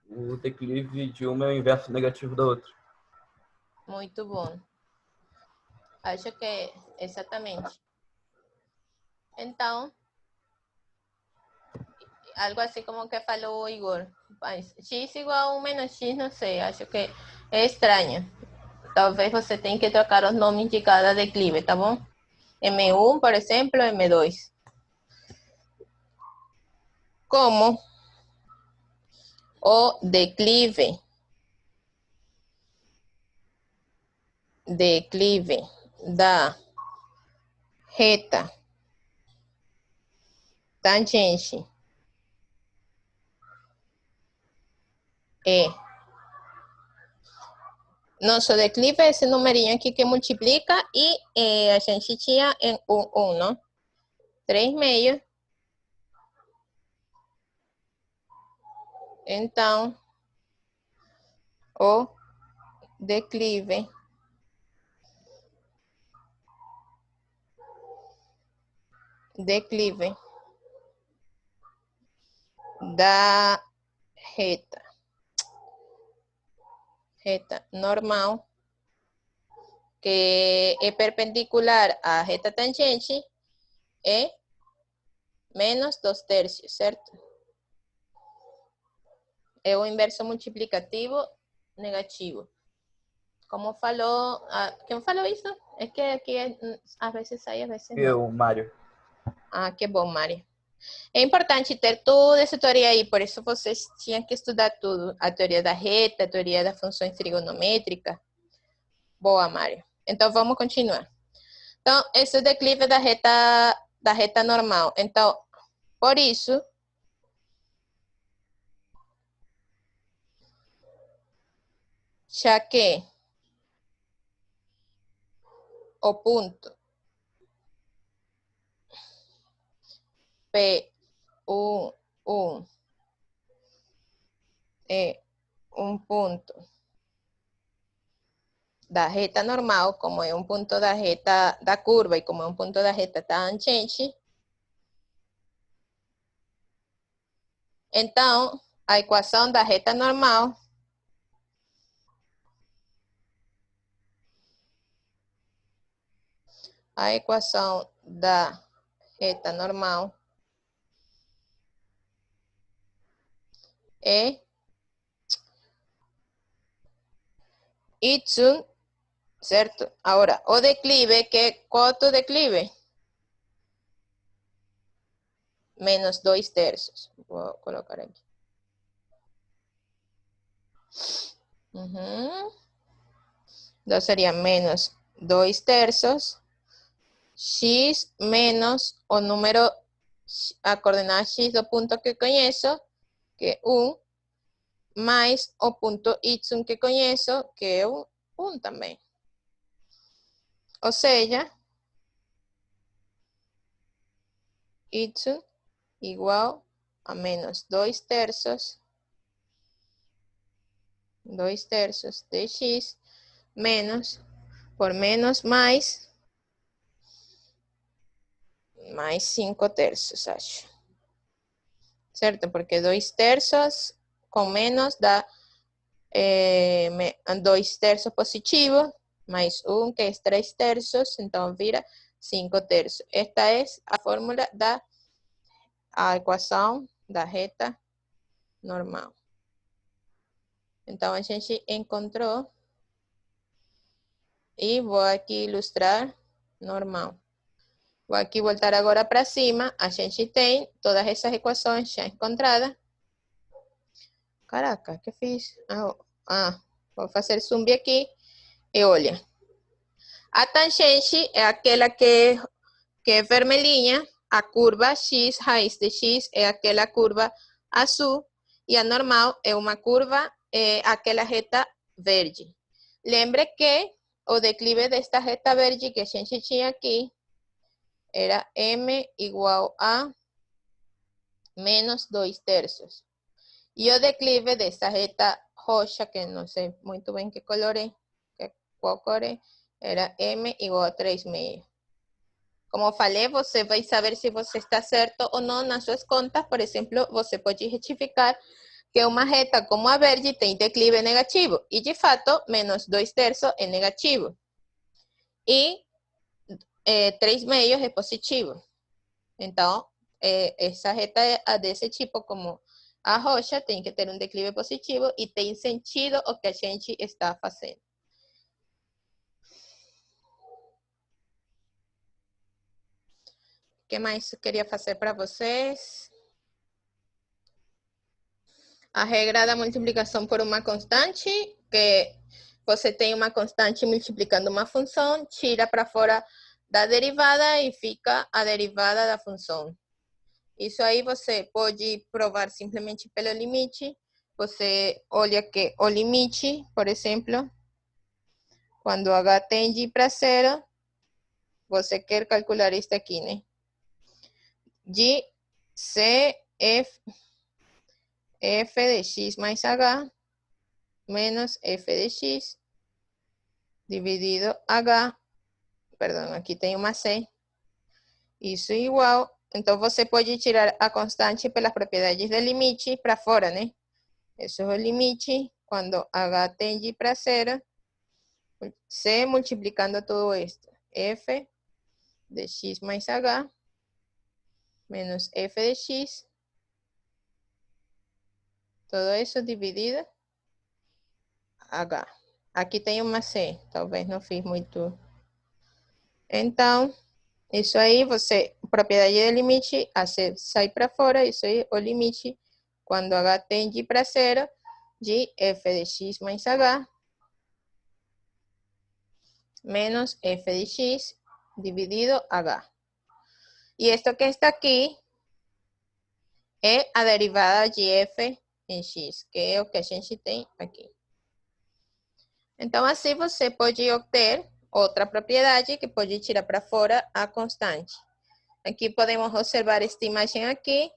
O declive de uma é o inverso negativo da outra. Muito bom. Acho que é exatamente. Então, algo assim como que falou o Igor. Mas x igual a 1 menos x, não sei. Acho que é estranho. Talvez você tenha que trocar os nomes de cada declive, tá bom? M1, por exemplo, M2. Como o declive da reta tangente é nosso declive é esse numerinho aqui que multiplica e a gente tinha em 1, não? 3/6. Então, o declive da reta normal, que é perpendicular à reta tangente, é menos 2/3, certo? É o inverso multiplicativo negativo. como falou, quem falou isso? É que aqui às vezes sai, às vezes não. Eu, Mário. Ah, que bom, Mari. É importante ter toda essa teoria aí, por isso vocês tinham que estudar tudo. A teoria da reta, a teoria das funções trigonométricas. Boa, Mari. Então, vamos continuar. Então, esse é o declive da reta normal. Então, por isso, já que o ponto P1 é um ponto da reta normal, como é um ponto da reta da curva e como é um ponto da reta tangente, então a equação da reta normal é y, certo? Agora, o declive, quanto declive? Menos 2/3. Vou colocar aqui. Então, seria menos 2/3 x menos o número, a coordenada x do ponto que conheço, que é 1, mais o ponto y que conheço, que é 1 também. Ou seja, y igual a menos 2/3 de x menos, por menos mais 5/3, acho. Certo? Porque 2/3 com menos dá 2/3 positivo, mais 1, que é 3/3, então vira 5/3. Esta é a fórmula a equação da reta normal. Então, a gente encontrou, e vou aqui ilustrar normal. Vou aqui voltar agora para cima, a gente tem todas essas equações já encontradas. Caraca, que fiz? Vou fazer zoom aqui e olha. A tangente é aquela que é vermelhinha, a curva x, raiz de x, é aquela curva azul, e a normal é uma curva, aquela reta verde. Lembre que o declive desta reta verde que a gente tinha aqui era m igual a menos 2/3. E o declive dessa reta roxa, que não sei muito bem que cor é, qual cor é, era m igual a 3/2. Como falei, você vai saber se você está certo ou não nas suas contas. Por exemplo, você pode retificar que uma reta como a verde tem declive negativo. E, de fato, menos 2/3 é negativo. E 3/2 é positivo. Então, essa reta desse tipo, como a roxa, tem que ter um declive positivo e tem sentido o que a gente está fazendo. O que mais eu queria fazer para vocês? A regra da multiplicação por uma constante, que você tem uma constante multiplicando uma função, tira para fora da derivada e fica a derivada da função. Isso aí você pode provar simplesmente pelo limite. Você olha que o limite, por exemplo, quando h tende para 0, você quer calcular isso aqui, né? De C, f de x mais h menos f de x dividido h, perdão, aqui tem uma c, isso é igual, então você pode tirar a constante pelas propriedades do limite para fora, né? Esse é o limite, quando h tende para 0, c multiplicando tudo isto, f de x mais h menos f de x, todo isso dividido h. Aqui tem uma C, talvez não fiz muito. Então, isso aí, você, propriedade de limite, a C sai para fora, isso aí, o limite, quando H tende para zero, de f de x mais H, menos f de x, dividido H. E esto que está aqui, é a derivada de f em x, que é o que a gente tem aqui. Então, assim você pode obter outra propriedade que pode tirar para fora a constante. Aqui podemos observar esta imagem aqui,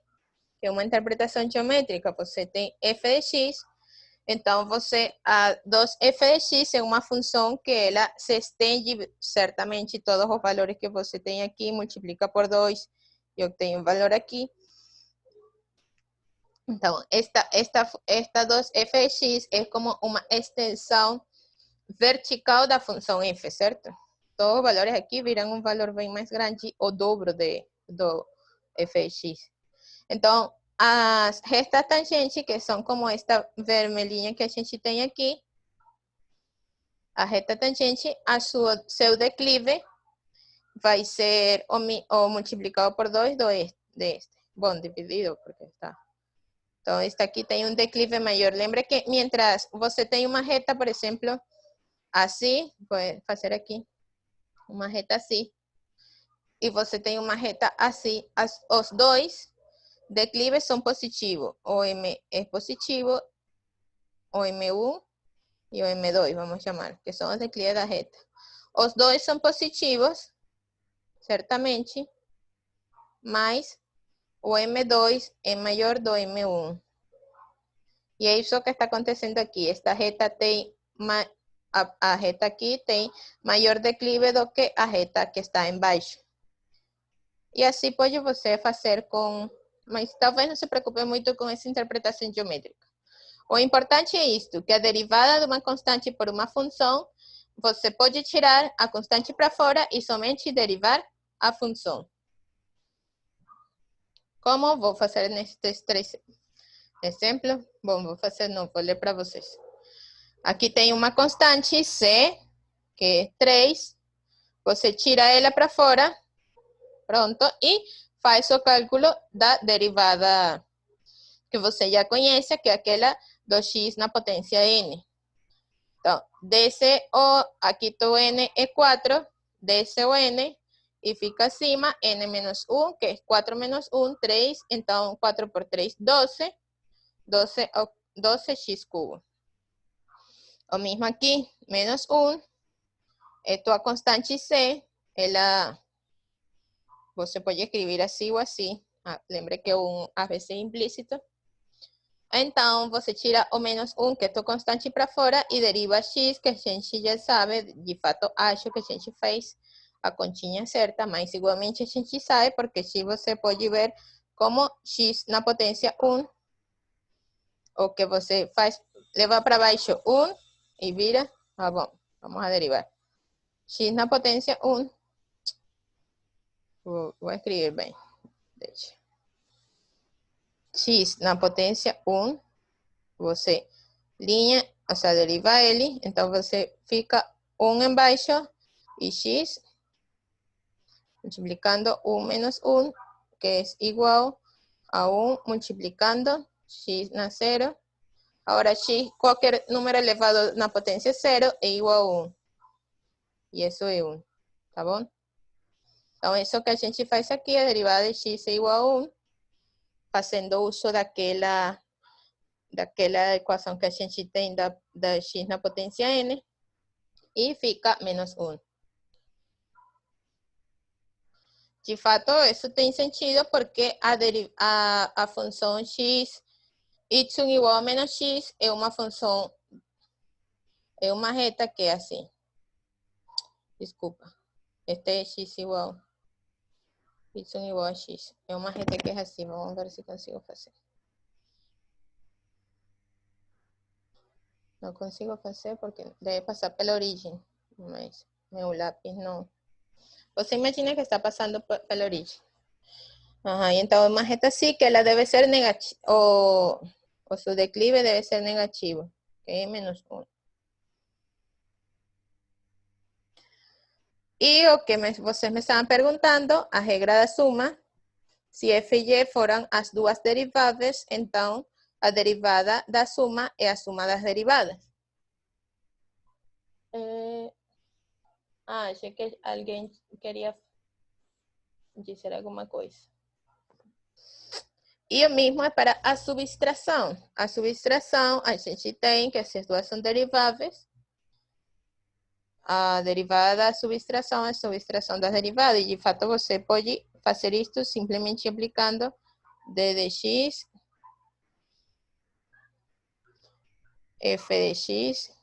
que é uma interpretação geométrica. Você tem f de x, então a 2f de x é uma função que ela se estende certamente todos os valores que você tem aqui, multiplica por 2 e obtém um valor aqui. Então, esta 2f de x é como uma extensão vertical da função f, certo? Todos os valores aqui viram um valor bem mais grande, o dobro do f de x. Então, as restas tangentes, que são como esta vermelhinha que a gente tem aqui, a reta tangente, seu declive vai ser o multiplicado por 2 deste. Bom, dividido, porque está. Então, esta aqui tem um declive maior. Lembra que mientras você tem uma reta, por exemplo, assim, vou fazer aqui, uma reta assim, e você tem uma reta assim, os dois declives são positivos. O M é positivo, o M1 e o M2, vamos chamar, que são os declives da reta. Os dois são positivos, certamente, mas o M2 é maior do M1. E é isso que está acontecendo aqui. Esta reta tem, a reta aqui tem maior declive do que a reta que está embaixo. E assim pode você fazer com... Mas talvez não se preocupe muito com essa interpretação geométrica. O importante é isto, que a derivada de uma constante por uma função, você pode tirar a constante para fora e somente derivar a função. Como vou fazer nestes 3 exemplos? Bom, vou ler para vocês. Aqui tem uma constante C, que é 3. Você tira ela para fora, pronto, e faz o cálculo da derivada que você já conhece, que é aquela do x na potência n. Então, desce aqui o n é 4, desce o n e fica acima n menos 1, que é 4 menos 1, 3. Então, 4 por 3, 12. 12x cubo. O mesmo aqui, menos 1. Esto a constante C, você pode escrever assim ou assim. Lembre que às vezes é implícito. Então, você tira o menos 1, que é a constante para fora, e deriva x, que a gente já sabe, de fato, acho que a gente fez a continha certa, mas igualmente a gente sabe, porque se você pode ver como x na potência 1, o que você faz, leva para baixo 1 e vira, bom, vamos a derivar. X na potência 1, vou escrever bem, deixa. X na potência 1, você deriva ele, então você fica 1 embaixo e x multiplicando 1 menos 1, que é igual a 1 multiplicando x na 0. Agora, x, qualquer número elevado na potência 0 é igual a 1. E isso é 1, tá bom? Então, isso que a gente faz aqui, a derivada de x é igual a 1, fazendo uso daquela equação que a gente tem da x na potência n, e fica menos 1. De fato, isso tem sentido porque a função x, y igual a menos x, é uma função, é uma reta que é assim. Desculpa. Este é x igual, y igual a x. É uma reta que é assim. Vamos ver se consigo fazer. Não consigo fazer porque deve passar pela origem, mas meu lápis não. Você imagina que está passando pela origem. Então é uma reta assim que ela deve ser negativa, o seu declive deve ser negativo, que é menos 1. E o que vocês me estavam perguntando, a regra da suma, se f e y foram as duas deriváveis, então a derivada da suma é a suma das derivadas. Achei que alguém queria dizer alguma coisa. E o mesmo é para a subtração. A subtração, a gente tem que essas duas são deriváveis. A derivada da subtração é a subtração das derivadas. E, de fato, você pode fazer isto simplesmente aplicando d de x, f de x,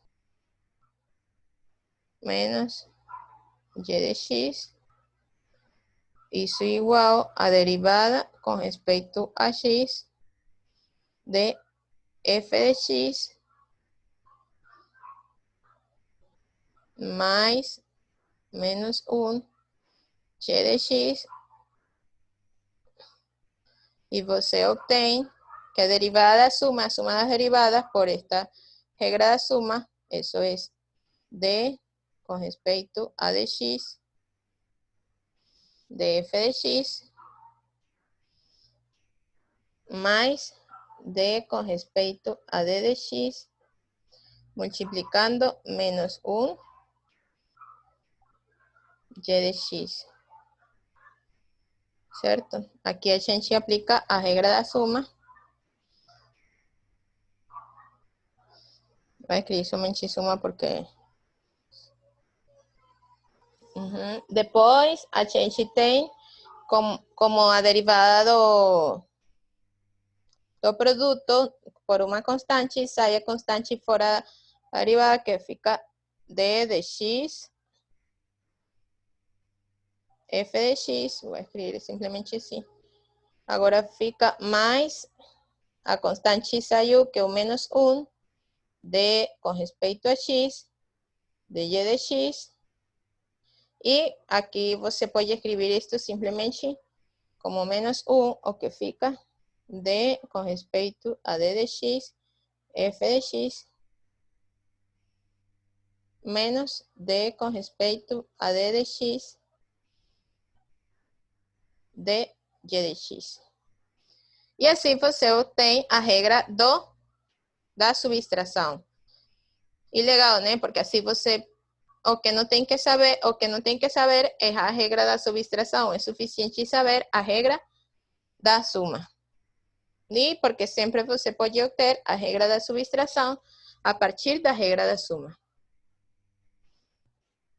menos y de x. Isso é igual a derivada com respeito a x de f de x mais menos 1 y de x. E você obtém que a derivada da suma, a suma das derivadas por esta regra da suma, isso é d com respeito a dx de f de x mais d com respeito a d de x multiplicando menos 1 y de x. Certo? Aqui a gente aplica a regra da suma. Vai escrever somente suma porque... Depois a gente tem como a derivada do produto por uma constante, sai a constante fora da derivada que fica d de x, f de x, vou escrever simplesmente assim. Agora fica mais a constante saiu, que é o menos 1, d com respeito a x, de y de x. E aqui você pode escrever isto simplesmente como menos 1, o que fica d com respeito a d de x, f de x, menos d com respeito a d de x, de y de x. E assim você obtém a regra da subtração. E legal, né? Porque assim você... O que não tem que saber é a regra da subtração. É suficiente saber a regra da suma. E porque sempre você pode obter a regra da subtração a partir da regra da suma.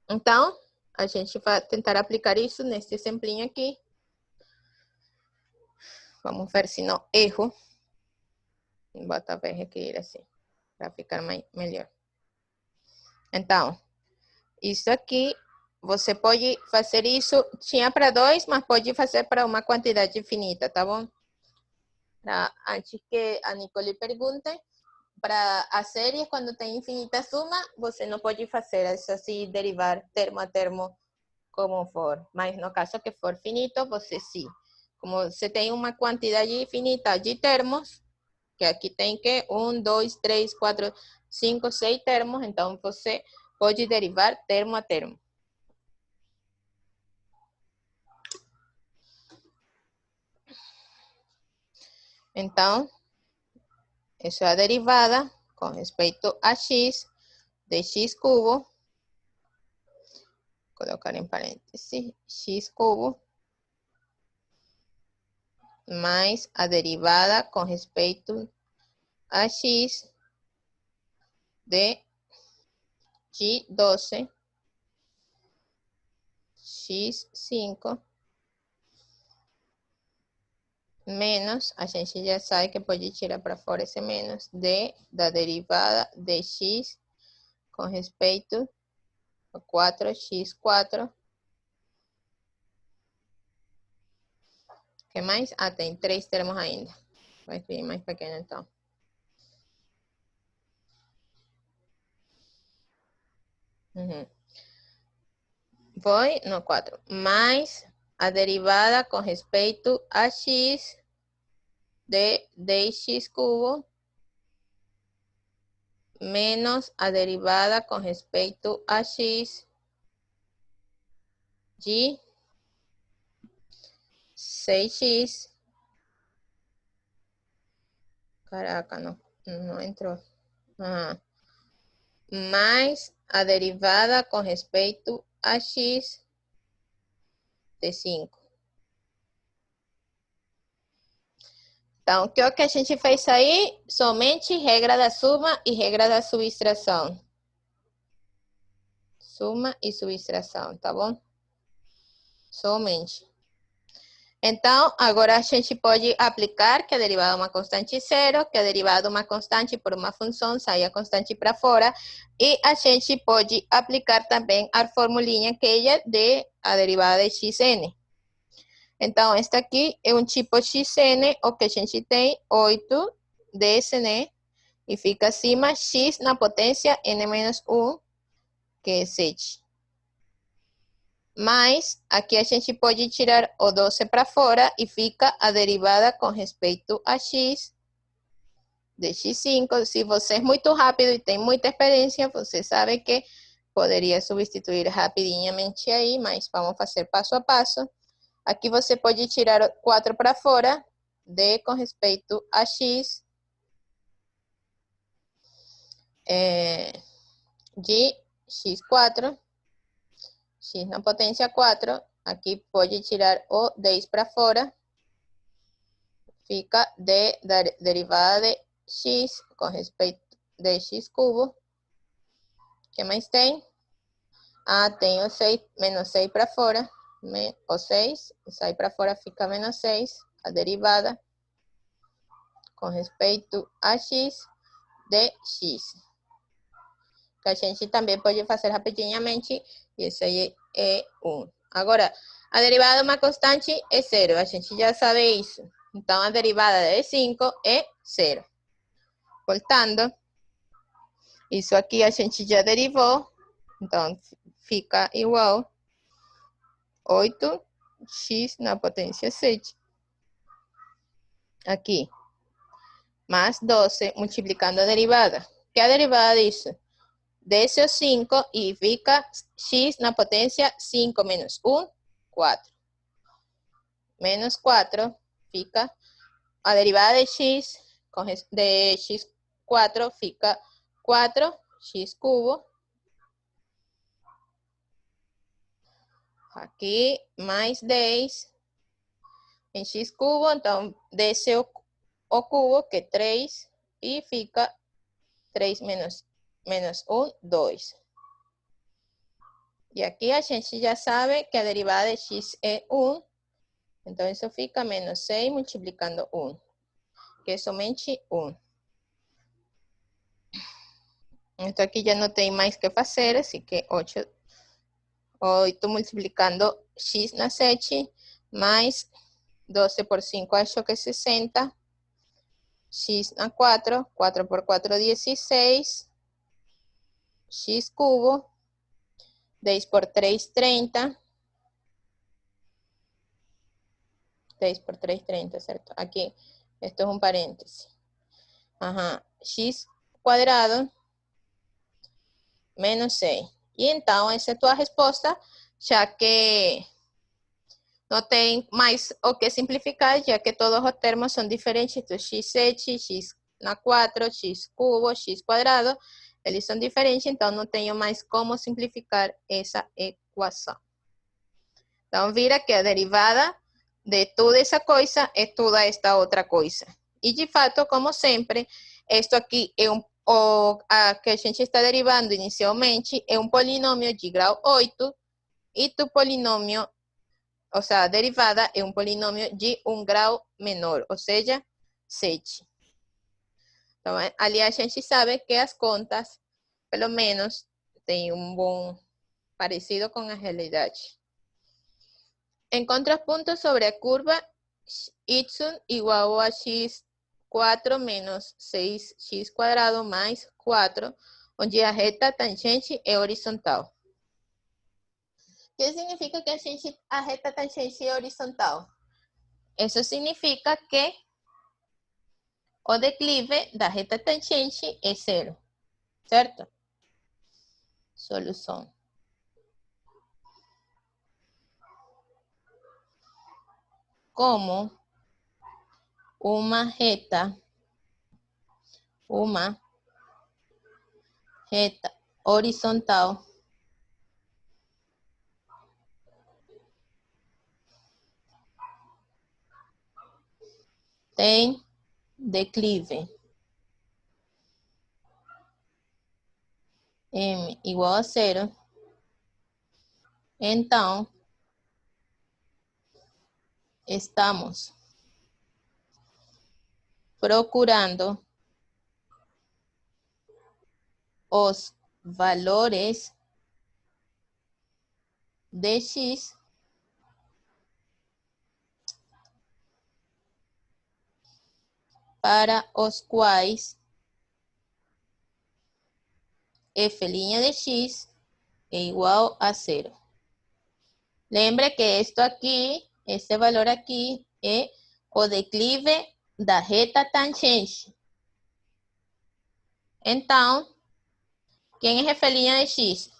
Então, a gente vai tentar aplicar isso neste exemplinho aqui. Vamos ver se não erro. Vou botar para requerer assim, para ficar melhor. Então, isso aqui, você pode fazer isso, tinha para 2, mas pode fazer para uma quantidade infinita, tá bom? Antes que a Nicole pergunte, para as séries, quando tem infinita suma, você não pode fazer isso assim, derivar termo a termo como for. Mas no caso que for finito, você sim. Como você tem uma quantidade infinita de termos, que aqui tem que 1, 2, 3, 4, 5, 6 termos, então você pode derivar termo a termo. Então, isso é a derivada com respeito a x de x cubo. Vou colocar em parênteses, x cubo, mais a derivada com respeito a x de x12, x5, menos, a gente já sabe que pode tirar para fora esse menos, da derivada de x com respeito a 4x4. O que mais? Tem 3 termos ainda. Vou escrever mais pequeno então. Voy, no 4, mais a derivada com respeito a x de x cubo, menos a derivada com respeito a x Y 6x. Caraca, não entrou. Mais a derivada com respeito a x de 5. Então, o que a gente fez aí? Somente regra da suma e regra da subtração. Suma e subtração, tá bom? Somente. Então, agora a gente pode aplicar que a derivada é uma constante zero, que a derivada é uma constante por uma função, sai a constante para fora. E a gente pode aplicar também a formulinha aquela de a derivada de xn. Então, esta aqui é um tipo xn, o que a gente tem 8 dsn, e fica acima x na potência n menos 1, que é 7. Mas aqui a gente pode tirar o 12 para fora e fica a derivada com respeito a x de x5. Se você é muito rápido e tem muita experiência, você sabe que poderia substituir rapidinhamente aí, mas vamos fazer passo a passo. Aqui você pode tirar 4 para fora, d com respeito a x de x4. X na potência 4, aqui pode tirar o 10 para fora, fica d da derivada de x com respeito de x cubo. O que mais tem? Tem o 6, menos 6 para fora, o 6, sai para fora, fica menos 6, a derivada com respeito a x de x. Que a gente também pode fazer rapidinhamente, e isso aí é 1. Agora, a derivada de uma constante é 0, a gente já sabe isso. Então, a derivada de 5 é 0. Voltando, isso aqui a gente já derivou, então fica igual 8x na potência 7. Aqui, mais 12, multiplicando a derivada. Que é a derivada disso? Desce o 5 e fica x na potência 5 menos 1, 4. Menos 4 fica a derivada de x, de x4 fica 4x cubo. Aqui, mais 10 em x cubo, então desce o cubo, que é 3, e fica 3 menos 1, 2. E aqui a gente já sabe que a derivada de x é 1. Então, isso fica menos 6 multiplicando 1, que é somente 1. Então, aqui já não tem mais que fazer, assim que 8 multiplicando x na 7, mais 12 por 5, acho que é 60. X na 4, 4 por 4, 16. X cubo, 10 por 3, 30. 10 por 3, 30, ¿cierto? Aquí, esto es un paréntesis. X cuadrado menos 6. E então, essa é a tua resposta, já que não tem mais o que simplificar, já que todos os termos são diferentes. Então, x7, x na 4, x cubo, x quadrado, eles são diferentes, então não tenho mais como simplificar essa equação. Então, vira que a derivada de toda essa coisa é toda esta outra coisa. E, de fato, como sempre, isto aqui é que a gente está derivando inicialmente é um polinômio de grau 8 e tu polinômio, ou seja, a derivada é um polinômio de um grau menor, ou seja, 7. Então, ali a gente sabe que as contas, pelo menos, têm um bom parecido com a realidade. Encontra pontos sobre a curva y igual a x4 menos 6x quadrado mais 4, onde a reta tangente é horizontal. O que significa que a reta tangente é horizontal? Isso significa que o declive da reta tangente é 0, certo? Solução. como uma reta horizontal tem declive m igual a 0, então estamos procurando os valores de x para os quais f' de x é igual a 0. Lembre que esto aqui, este valor aqui, é o declive da reta tangente. Então, quem é f' de x?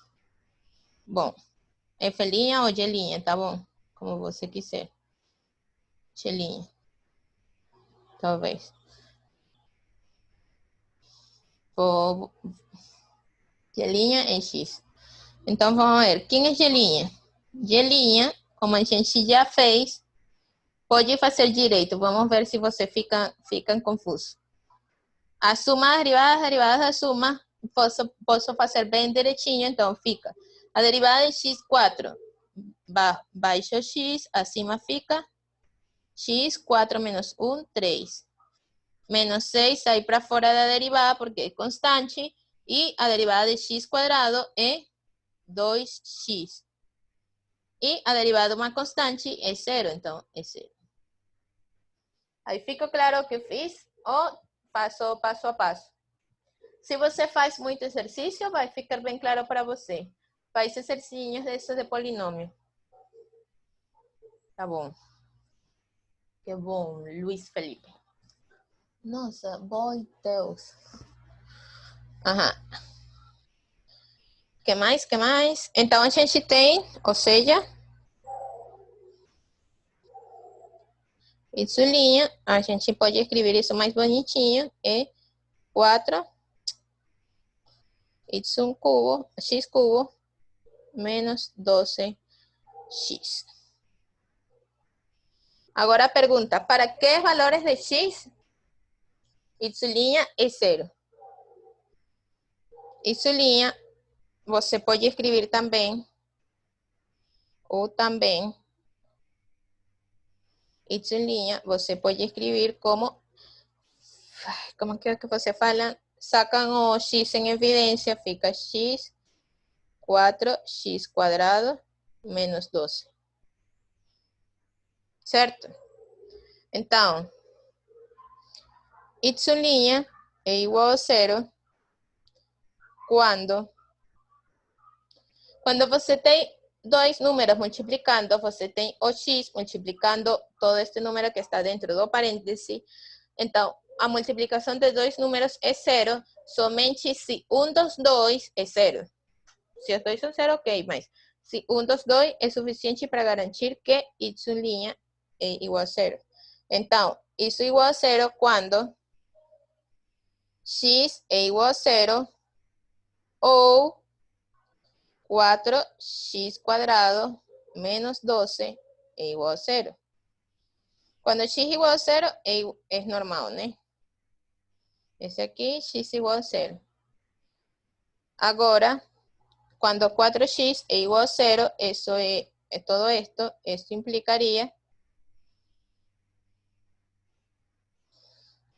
Bom, f' ou g', tá bom? Como você quiser. G', talvez. G' é x. Então, vamos ver. Quem é G'? G', como a gente já fez, pode fazer direito. Vamos ver se você fica confuso. A suma, derivada da suma, posso fazer bem direitinho, então fica. A derivada de x4 baixo x, acima fica x4 menos 1, 3. Menos 6 sai para fora da derivada porque é constante. E a derivada de x quadrado é 2x. E a derivada de uma constante é 0, então é 0. Aí ficou claro o que eu fiz? Ou passo a passo? Se você faz muito exercício, vai ficar bem claro para você. Faz exercícios desses de polinômio. Tá bom. Que bom, Luiz Felipe. Nossa, bom Deus. Aham. Que mais? Então, a gente tem, ou seja, isso linha, a gente pode escrever isso mais bonitinho, é 4 y cubo, x cubo, menos 12x. Agora a pergunta, para que valores de x? Y' é 0. Y', você pode escrever também, ou também, Y', você pode escrever como que é que você fala? Sacam o x em evidência, fica x 4x quadrado menos 12. Certo? Então, y' é igual a 0 quando você tem dois números multiplicando, você tem o x multiplicando todo este número que está dentro do parêntese. Então, a multiplicação de dois números é 0 somente se um dos dois é 0. Se os dois são 0, ok, mas se um dos dois é suficiente para garantir que y' é igual a 0. Então, isso é igual a 0 quando x é igual a 0 ou 4x quadrado menos 12 é igual a 0. Quando x é igual a 0, é normal, né? Esse aqui, x é igual a 0. Agora, quando 4x é igual a 0, isso é todo esto. Esto implicaria...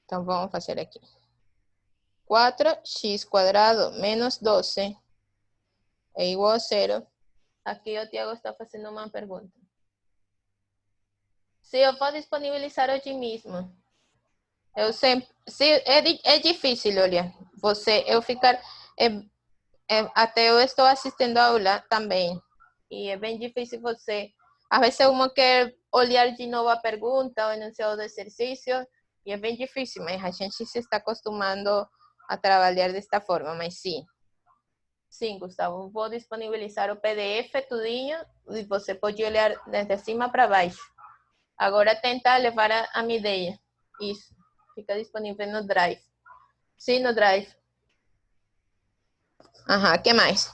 Então, vamos fazer aqui. 4x quadrado menos 12 é igual a 0. Aqui o Tiago está fazendo uma pergunta. Se eu for disponibilizar hoje mesmo, eu sempre... É difícil, olha. Eu ficar... até eu estou assistindo a aula também. E é bem difícil você... Às vezes uma quer olhar de novo a pergunta, o enunciado do exercício, e é bem difícil, mas a gente se está acostumando a trabalhar desta forma, mas sim. Sim, Gustavo, vou disponibilizar o PDF tudinho, e você pode olhar desde cima para baixo. Agora tenta levar a minha ideia. Isso. Fica disponível no Drive. Sim, no Drive. Ajá, ¿qué más?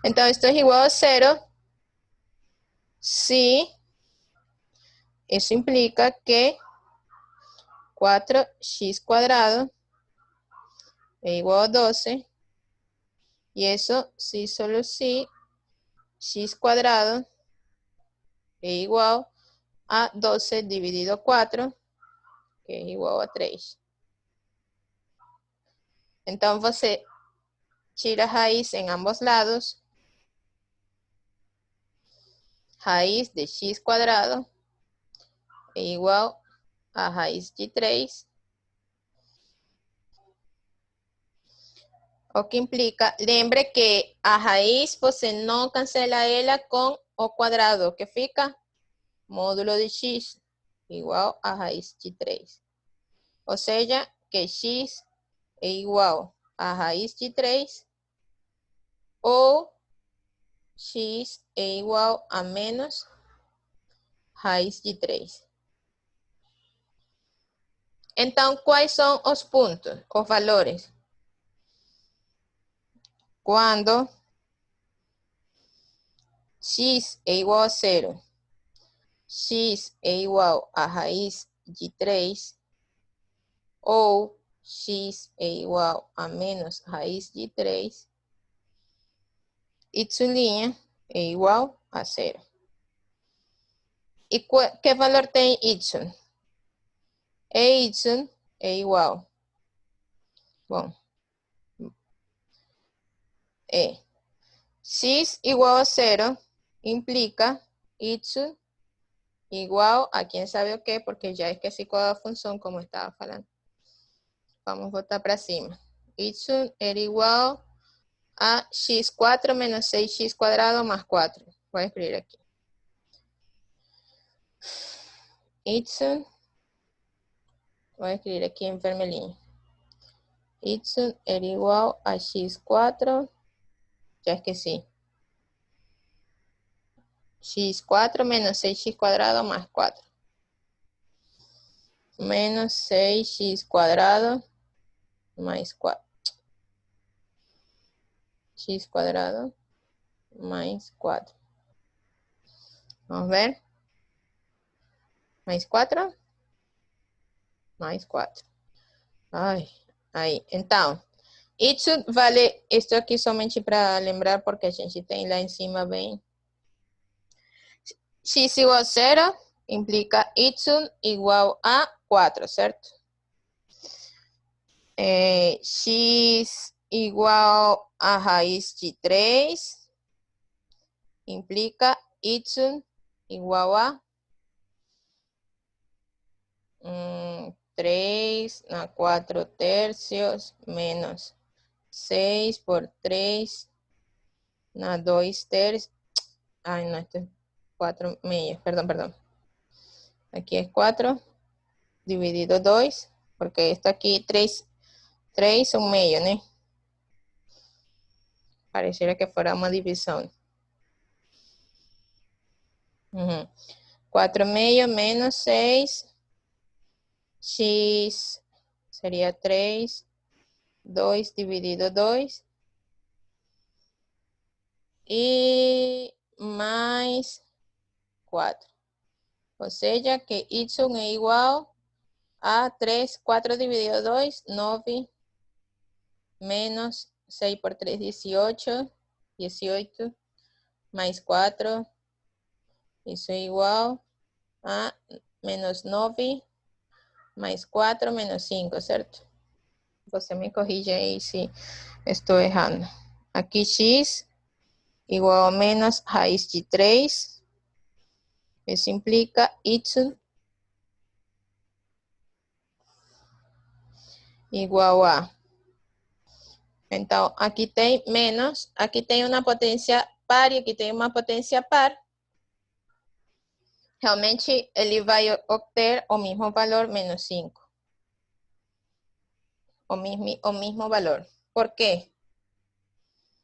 Entonces, esto es igual a 0 si eso implica que 4x cuadrado es igual a 12. Y eso sí, solo si x cuadrado es igual a 12 dividido 4, que es igual a 3. Então, você tira a raiz em ambos lados. Raiz de x cuadrado é igual a raiz de 3. O que implica, lembre que a raiz você não cancela ela com o quadrado, que fica módulo de x igual a raiz de 3. Ou seja, que x é igual a raiz de 3 ou x é igual a menos raiz de 3. Então, quais são os pontos, os valores? Quando x é igual a 0, x é igual a raiz de 3, ou x é igual a menos raiz de 3, y' é igual a 0. E que valor tem y? Y é igual. Bom, x igual a 0 implica y igual a quién sabe o qué, porque ya esqueci qual é a função, como estava falando. Vamos voltar para cima. Y era igual a x4 menos 6x cuadrado más 4. Voy a escribir aquí. Y, voy a escribir aquí en vermelhinho. Y era igual a x4, ya esqueci. x4 menos 6x cuadrado más 4. Menos 6x cuadrado más 4. X cuadrado más 4. Vamos a ver. Mais 4. Mais 4. Ai, aí. Então, isso vale, isso aqui somente para lembrar, porque a gente tem lá em cima bem. X igual a 0 implica y igual a 4, certo? X igual a raiz de 3 implica y igual a 3 a 4 tercios menos 6 por 3 a 2 tercios. Ay, no, esto es 4 medios, perdón. Aquí es 4 dividido 2, porque esto aquí 3 un medio, ¿no? Pareciera que fuera una división. 4 medios menos 6. X sería 3, 2 dividido 2. Y más 4. O sea que y es igual a 3, 4 dividido 2, 9, menos 6 por 3, 18, 18, más 4, eso es igual a menos 9, más 4, menos 5, ¿cierto? Você me corrige aí se estou errando. Aqui x igual a menos raiz de 3. Isso implica y igual a. Então, aqui tem menos, aqui tem uma potência par e aqui tem uma potência par. Realmente, ele vai obter o mesmo valor, menos 5. O mesmo valor. Por quê?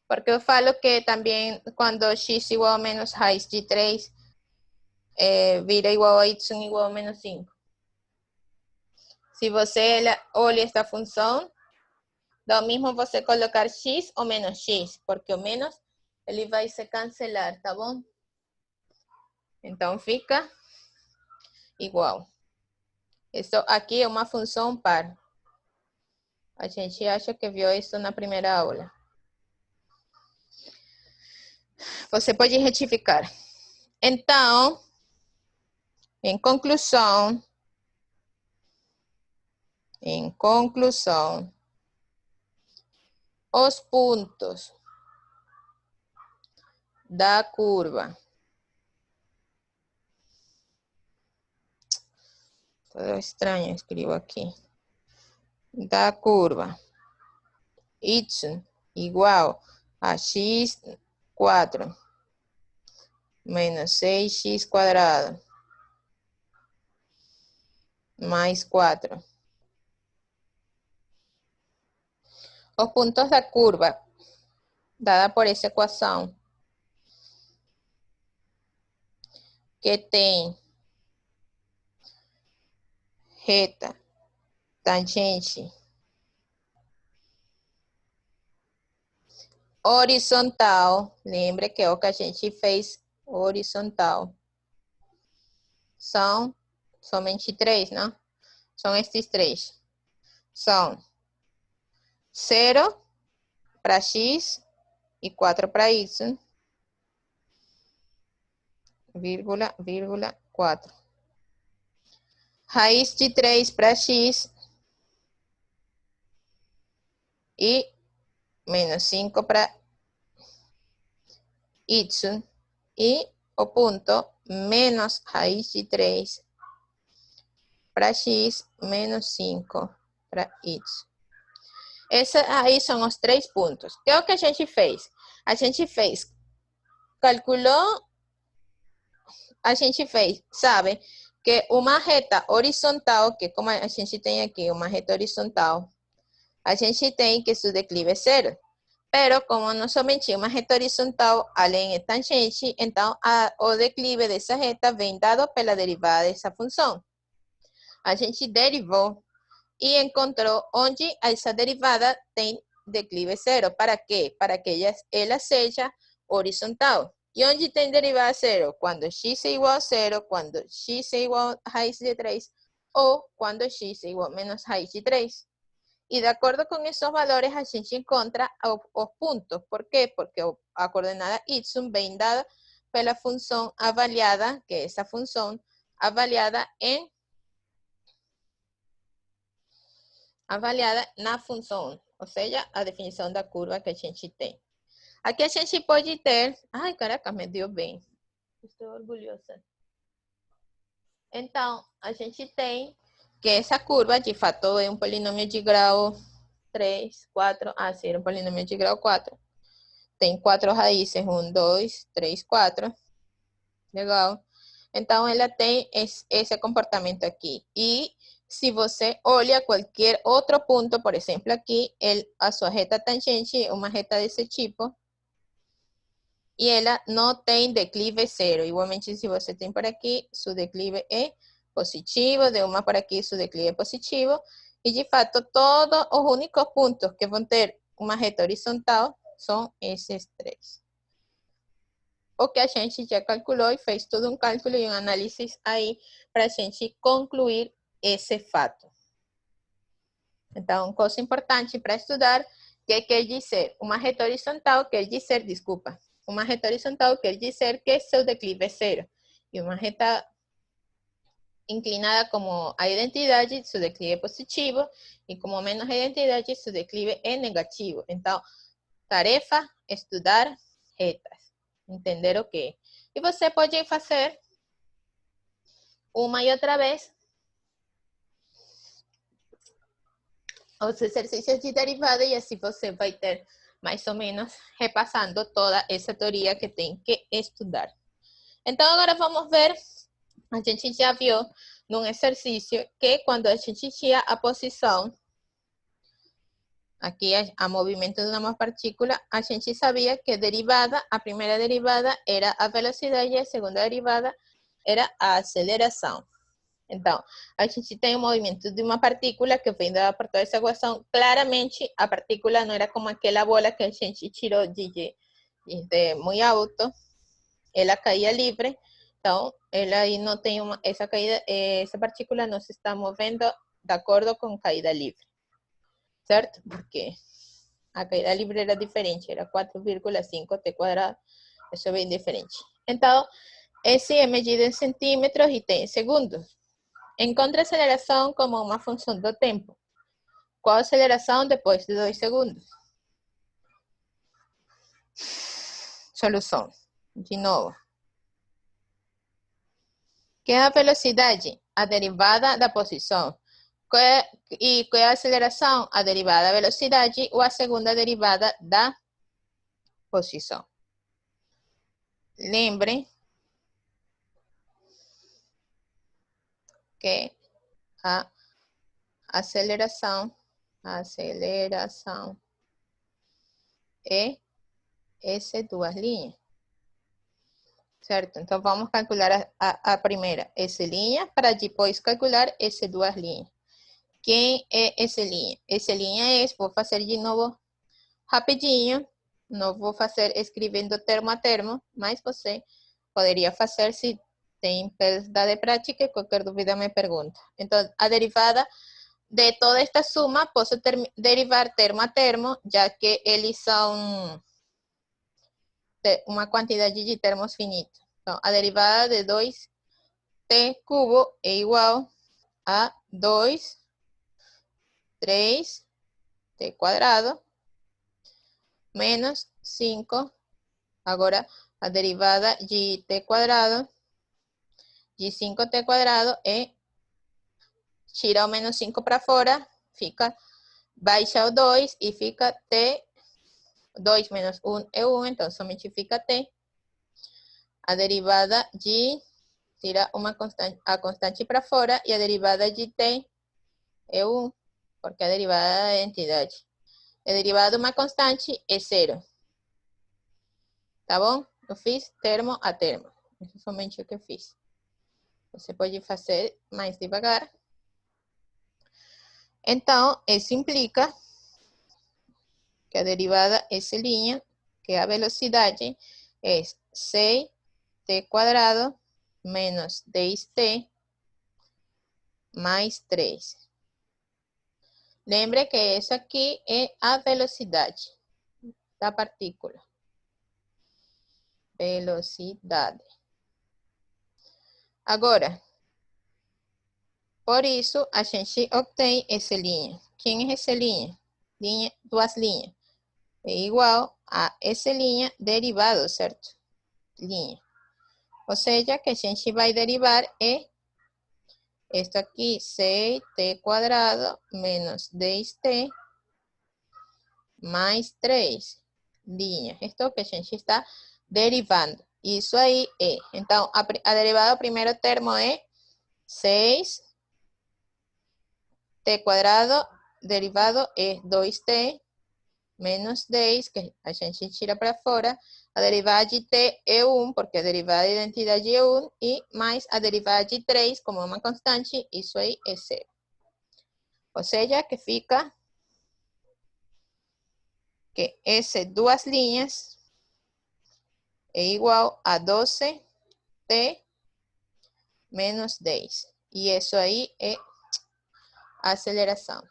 Porque eu falo que também, quando x igual a menos raiz de 3, vira igual a y igual a menos 5. Se você olha esta função, dá o mesmo você colocar x ou menos x, porque o menos ele vai se cancelar, tá bom? Então fica igual. Isso aqui é uma função par. A gente acha que viu isso na primeira aula. Você pode retificar. Então, em conclusão, os pontos da curva. Todo estranho, escrevo aqui. Da curva y igual a x4 menos 6x cuadrado mais 4. Os pontos da curva dada por essa equação que tem reta, tangente, horizontal, lembra que é o que a gente fez horizontal. São somente 3, não? São estes 3. São 0 para x e 4 para y, vírgula, 4. Raiz de 3 para x e menos 5 para y. E o ponto menos raiz de 3 para x menos 5 para y. Esses aí são os 3 pontos. O que é o que a gente fez? A gente calculou, sabe, que uma reta horizontal, que como a gente tem aqui uma reta horizontal, a gente tem que seu declive é 0. Pero como não somente uma reta horizontal, além é tangente, então o declive dessa reta vem dado pela derivada dessa função. A gente derivou e encontrou onde essa derivada tem declive 0. Para quê? Para que ela seja horizontal. E onde tem derivada 0? Quando x é igual a 0, quando x é igual a raiz de 3, ou quando x é igual a menos raiz de 3. E de acordo com esses valores, a gente encontra os pontos. Por quê? Porque a coordenada y vem dada pela função avaliada, que é essa função avaliada na função, ou seja, a definição da curva que a gente tem. Aqui a gente pode ter... Ai, caraca, me deu bem. Estou orgulhosa. Então, a gente tem que essa curva, de fato, é um polinômio de grau 3, 4. Ah, sim, é um polinômio de grau 4. Tem 4 raízes, 1, 2, 3, 4. Legal. Então, ela tem esse comportamento aqui. E se você olha qualquer outro ponto, por exemplo, aqui, a sua reta tangente é uma reta desse tipo. E ela não tem declive 0. Igualmente, se você tem por aqui, seu declive é positivo, de uma por aqui, seu declive é positivo. E, de fato, todos os únicos pontos que vão ter uma reta horizontal são esses 3. O que a gente já calculou e fez todo um cálculo e um análise aí para a gente concluir esse fato. Então, coisa importante para estudar, que quer dizer, uma reta horizontal quer dizer, uma reta horizontal quer dizer que seu declive é 0. E uma reta inclinada como a identidade, seu declive é positivo. E como menos a identidade, seu declive é negativo. Então, tarefa, estudar retas. Entender o que? E você pode fazer uma e outra vez os exercícios de derivada e assim você vai ter mais ou menos repassando toda essa teoria que tem que estudar. Então, agora vamos ver, a gente já viu num exercício que quando a gente tinha a posição, aqui a movimento de uma partícula, a gente sabia que derivada, a primeira derivada era a velocidade e a segunda derivada era a aceleração. Então, a gente tem o movimento de uma partícula que vem dada por toda essa equação. Claramente, a partícula não era como aquela bola que a gente tirou de muito alto. Ela caía livre. Então, ela aí não tem essa caída, essa partícula não se está movendo de acordo com caída livre. Certo? Porque a caída livre era diferente, era 4,5 t quadrado. Isso é bem diferente. Então, esse é medido em centímetros e tem em segundos. Encontre a aceleração como uma função do tempo. Qual a aceleração depois de 2 segundos? Solução. De novo. Que é a velocidade? A derivada da posição. E qual é a aceleração? A derivada da velocidade ou a segunda derivada da posição. Lembre que a aceleração é essas duas linhas. Certo? Então, vamos calcular a primeira, essa linha, para depois calcular essas duas linhas. Quem é essa linha? Essa linha é, vou fazer de novo rapidinho, não vou fazer escrevendo termo a termo, mas você poderia fazer se tem perda de prática, qualquer dúvida me pergunta. Então, a derivada de toda esta suma, posso derivar termo a termo, já que eles são uma quantidade de termos finitos. Então, a derivada de 2t cubo é igual a 2, 3t quadrado, menos 5. Agora, a derivada de t quadrado, de 5t quadrado, é tirar o menos 5 para fora, fica, baixa o 2 e fica t, 2 menos 1 é 1, então somente fica t. A derivada de, tira a constante para fora, e a derivada de t é 1, porque a derivada da identidade. A derivada de uma constante é 0. Tá bom? Eu fiz termo a termo. Isso é somente o que eu fiz. Você pode fazer mais devagar. Então, isso implica que a derivada essa linha, que é a velocidade, é 6t quadrado menos 10t mais 3. Lembre que isso aqui é a velocidade da partícula. Velocidade. Agora, por isso, a gente obtém essa linha. Quem é essa linha? Duas linhas. É igual a essa linha derivado, certo? Linha. Ou seja, que a gente vai derivar é esto aqui, 6t quadrado menos 10t mais 3 linhas. Isto que a gente está derivando. Isso aí é. Então, a derivada do primeiro termo é 6t quadrado, derivado é 2t menos 10, que a gente tira para fora. A derivada de t é 1, porque a derivada de identidade é 1, e mais a derivada de 3, como é uma constante, isso aí é 0. Ou seja, que fica que essas duas linhas é igual a 12t menos 10. E isso aí é a aceleração.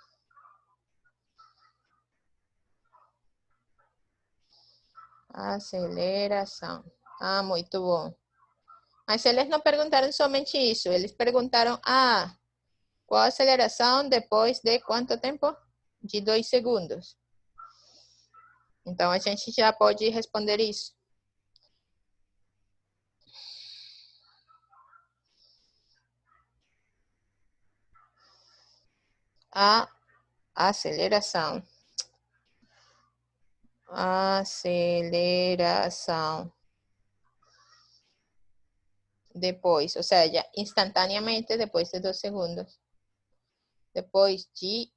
Aceleração. Ah, muito bom. Mas eles não perguntaram somente isso. Eles perguntaram, qual a aceleração depois de quanto tempo? De 2 segundos. Então, a gente já pode responder isso. A aceleração. Aceleração. Depois, ou seja, instantaneamente depois de 2 segundos. Depois de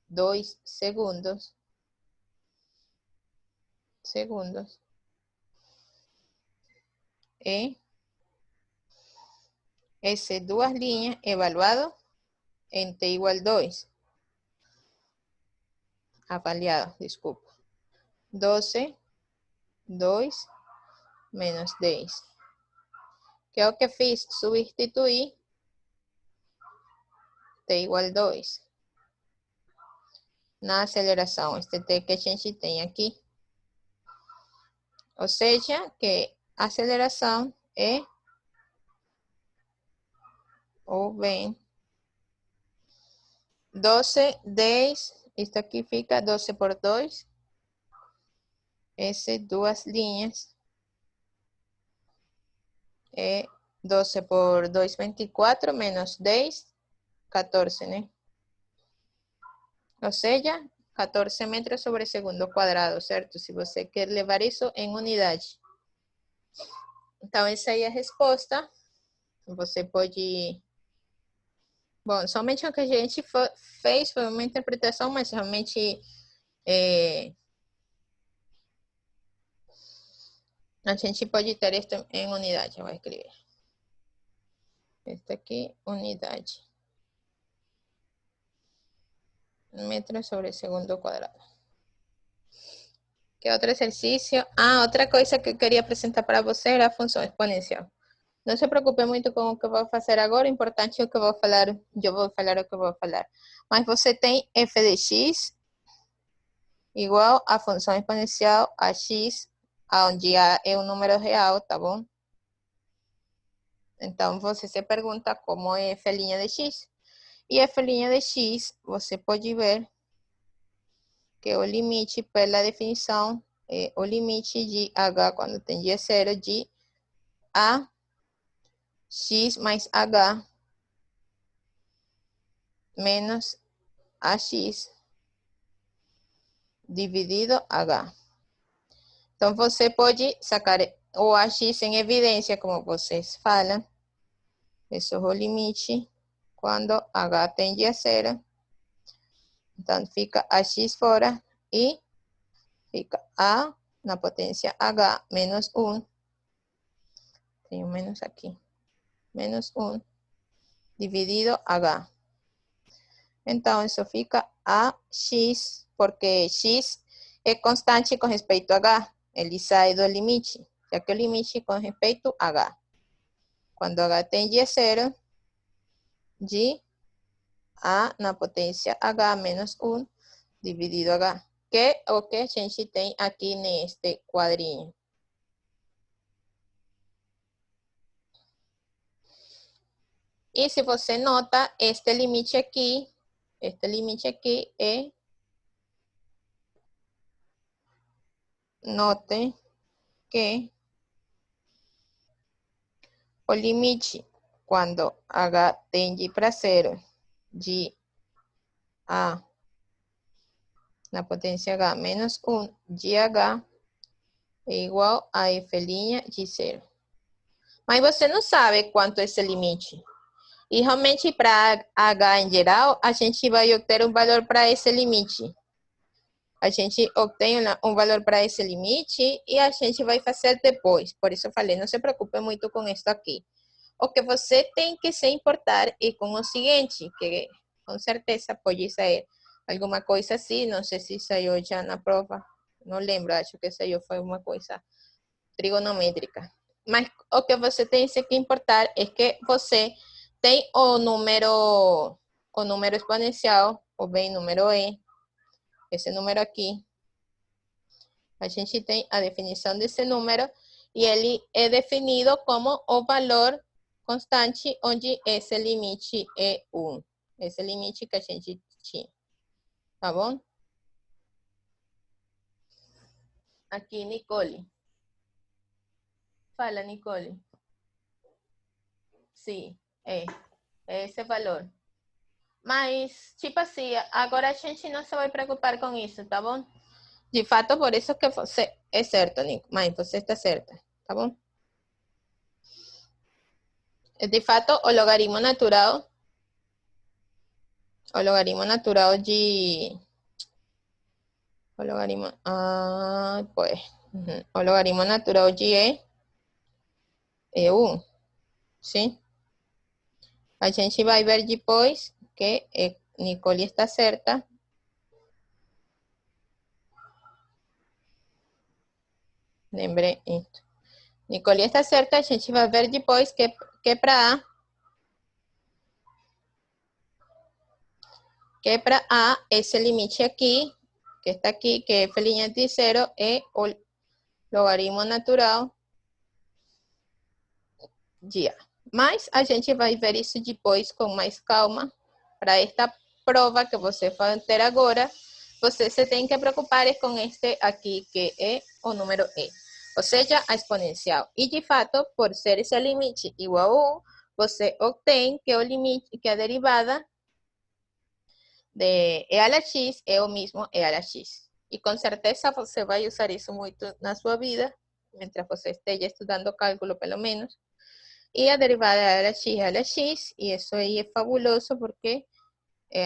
2 segundos. E essas duas linhas evaluado em t igual 2. Avaliado, desculpa. 12, 2, menos 10. Que é o que fiz? Substituir t igual 2 na aceleração. Este t que a gente tem aqui. Ou seja, que a aceleração é ou bem 12, 10, isto aqui fica 12 por 2. Essas duas linhas é 12 por 2, 24, menos 10, 14, né? Ou seja, 14 metros sobre segundo quadrado, certo? Se você quer levar isso em unidade. Então, essa aí é a resposta. Você pode... Bom, somente o que a gente fez foi uma interpretação, mas realmente a gente pode ter isto em unidade. Eu vou escrever. Este aqui, unidade. Metros sobre segundo quadrado. Que outro exercício? Ah, outra coisa que eu queria apresentar para você era a função exponencial. Não se preocupe muito com o que eu vou fazer agora, o importante é o que eu vou falar, o que eu vou falar. Mas você tem f de x igual a função exponencial a x, onde a é um número real, tá bom? Então, você se pergunta como é f' de x. E f' de x, você pode ver que o limite, pela definição, é o limite de h quando tende a zero de a x mais h menos ax dividido h. Então, você pode sacar o ax em evidência, como vocês falam. Esse é o limite quando h tende a zero. Então, fica ax fora e fica a na potência h menos 1. Tem um menos aqui. Menos 1 dividido h. Então, isso fica ax, porque x é constante com respeito a h. Ele sai do limite, já que o limite com respeito a h. Quando h tende a zero, de a na potência h menos 1 dividido h. Que é o que a gente tem aqui neste quadrinho. E se você nota, este limite aqui é... Note que o limite quando h tende para zero de a na potência h menos 1 de h é igual a f' de zero. Mas você não sabe quanto é esse limite. E realmente para h em geral, a gente vai obter um valor para esse limite. A gente obtém um valor para esse limite e a gente vai fazer depois. Por isso eu falei, não se preocupe muito com isso aqui. O que você tem que se importar é com o seguinte, que com certeza pode sair alguma coisa assim, não sei se saiu já na prova, não lembro, acho que saiu, foi uma coisa trigonométrica. Mas o que você tem que importar é que você tem o número exponencial, ou bem número e, esse número aqui. A gente tem a definição desse número e ele é definido como o valor constante onde esse limite é 1. Esse limite que a gente tinha. Tá bom? Aqui, Nicole. Fala, Nicole. Sim, é esse valor. Mas, tipo assim, agora a gente não se vai preocupar com isso, tá bom? De fato, por isso que você é certo, Nico. Mãe, você está certa, tá bom? De fato, o logaritmo natural de... O logaritmo... pues. O logaritmo natural de E é 1, ¿sí? A gente vai ver depois que Nicole está certa. Lembrei isso. Nicole está certa, a gente vai ver depois que para A, esse limite aqui, que está aqui, que f' de 0 é o logaritmo natural de A. Mas a gente vai ver isso depois com mais calma. Para esta prova que você vai ter agora, você se tem que preocupar com este aqui, que é o número E. Ou seja, a exponencial. E de fato, por ser esse limite igual a 1, você obtém que o limite, que a derivada de E a la x é o mesmo E a la x. E com certeza você vai usar isso muito na sua vida, mientras você esteja estudando cálculo, pelo menos. E a derivada de E a la x, e isso aí é fabuloso porque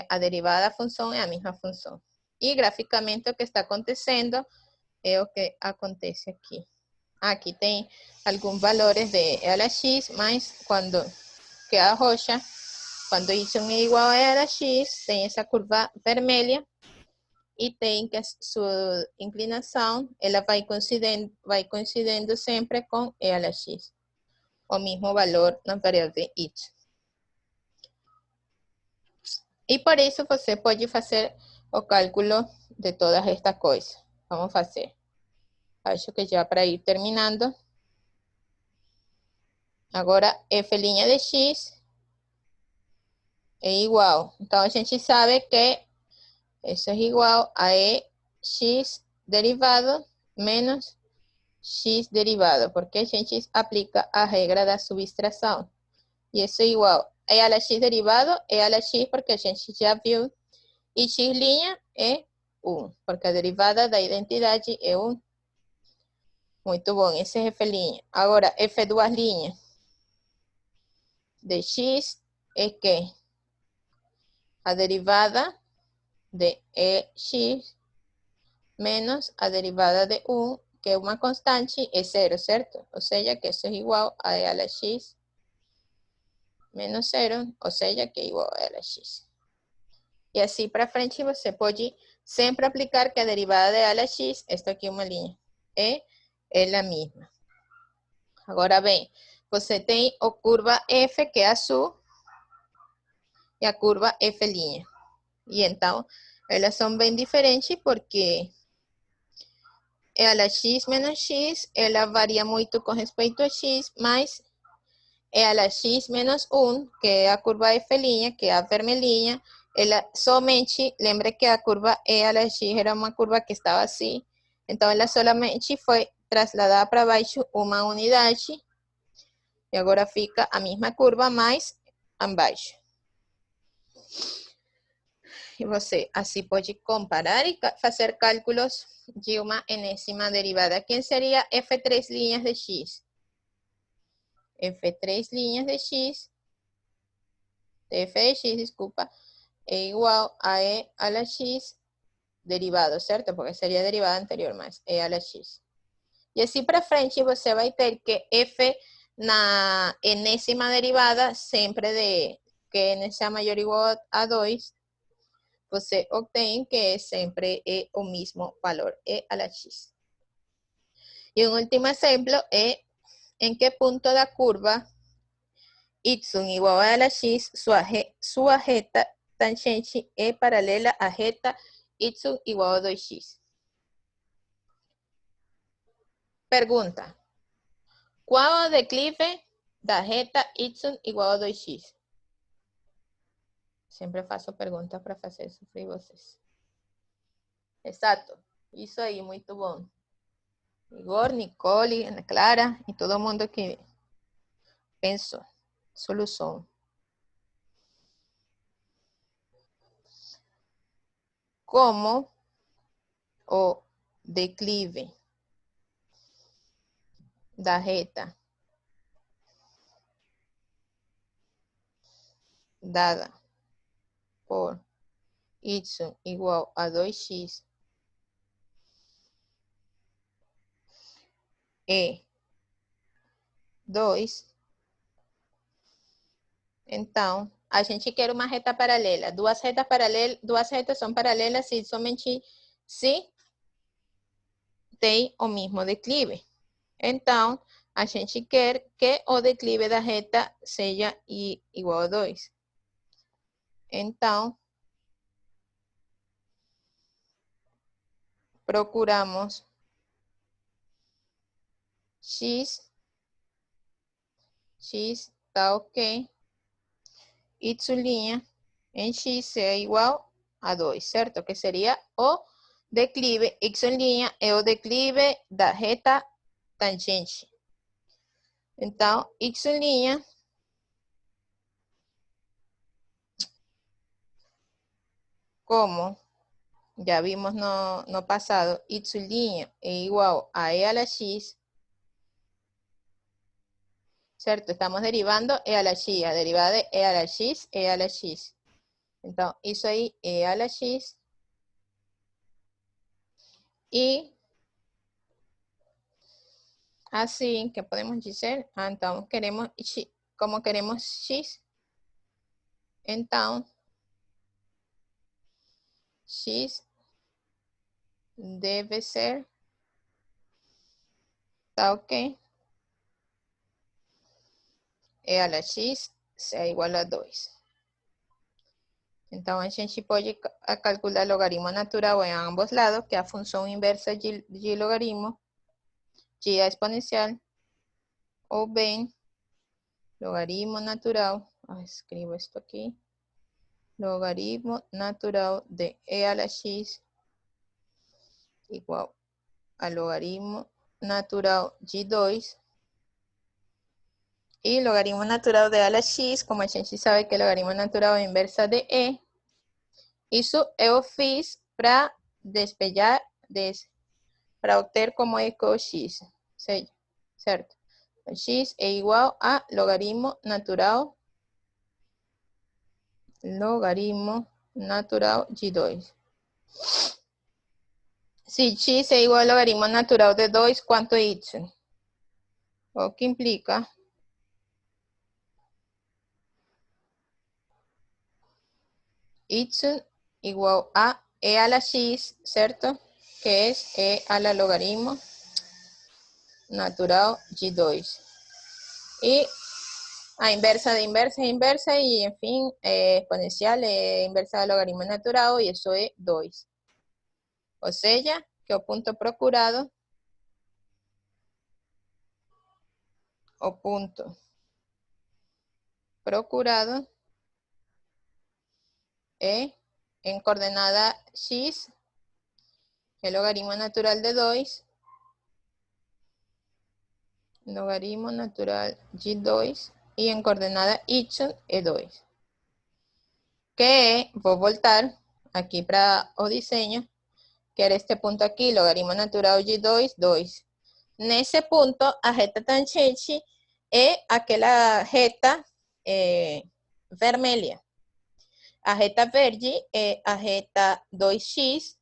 a derivada da função é a mesma função. E graficamente o que está acontecendo é o que acontece aqui. Aqui tem alguns valores de E a la x, mas quando queda roxa, quando y é igual a E a la x, tem essa curva vermelha e tem que sua inclinação, ela vai coincidendo sempre com E a la x. O mesmo valor na variável y. E por isso você pode fazer o cálculo de todas estas coisas. Vamos fazer. Acho que já para ir terminando. Agora, f' de x é igual. Então, a gente sabe que isso é igual a x derivado menos x derivado, porque a gente aplica a regra da subtração. E isso é igual a E a la x derivado, E a la x, porque a gente já viu, e x' é 1, porque a derivada da identidade é 1. Muito bom, esse é f'. Agora, f' de x é que a derivada de ex menos a derivada de 1, que é uma constante, é 0, certo? Ou seja, que isso é igual a E a la x menos 0, ou seja, que é igual a E a la x. E assim para frente você pode sempre aplicar que a derivada de E a la x, esta aqui é uma linha, é a mesma. Agora bem, você tem a curva f, que é azul, e a curva f'. E então, elas são bem diferentes porque E a la x menos x, ela varia muito com respeito a x, mas E a la x menos 1, que é a curva f', que é a vermelhinha, ela somente, lembra que a curva E a la x era uma curva que estava assim, então ela solamente foi trasladada para baixo uma unidade, e agora fica a mesma curva, mais abaixo. E você assim pode comparar e fazer cálculos de uma enésima derivada. Quem seria f3' de x? f3' de x, f de x, desculpa, é igual a E a la x derivado, certo? Porque seria a derivada anterior mais E a la x. E assim para frente você vai ter que f na enésima derivada, sempre de que n sea maior ou igual a 2, você obtém que sempre é o mesmo valor, E a la x. E um último exemplo é em que ponto da curva y igual a la x, sua reta tangente é paralela à reta y igual a 2x. Pergunta: qual é o declive da reta y igual a 2x? Sempre faço perguntas para fazer sofrer vocês. Exato. Isso aí, muito bom. Igor, Nicole, Ana Clara e todo mundo que pensou. Solução. Como o declive da reta dada por y igual a 2x e 2 Então, a gente quer uma reta paralela. Duas retas são paralelas se somente se tem o mesmo declive. Então, a gente quer que o declive da reta seja igual a 2. Então, procuramos x está ok, y' em x é igual a 2, certo? Que seria o declive, y' é o declive da reta tangente. Então, y', como ya vimos no pasado, y' é igual a e a la x, ¿cierto? Estamos derivando e a la x, a derivada de e a la x, e a la x. Então, isso aí, e a la x. E assim, que podemos dizer? Então, queremos x, como queremos x, então, x deve ser, tá ok? E a la x é igual a 2. Então, a gente pode calcular logaritmo natural em ambos lados, que é a função inversa de logaritmo, y exponencial, o bem, logaritmo natural, escribo esto aquí, logaritmo natural de e a la x igual a logaritmo natural de 2, y logaritmo natural de e a la x, como a gente sabe que el logaritmo natural é inversa de e, isso eu fiz para despejar, para obter como é que x, certo? X é igual a logaritmo natural de 2. Si x é igual ao logaritmo natural de 2, quanto é y? O que implica y igual a e a la x, ¿cierto? Que es e a la logaritmo natural de 2. Y a inversa de inversa es inversa y, en fin, exponencial es inversa del logaritmo natural y eso es 2. O sea, que o punto procurado es en coordenada x, el logaritmo natural de 2, logaritmo natural de 2, y en coordenada y es 2. Que voy a voltar aquí para o diseño, que era este punto aquí, logaritmo natural de 2, 2. Nesse ponto, a reta tangente é aquela reta vermelha. A reta verde é a reta 2x,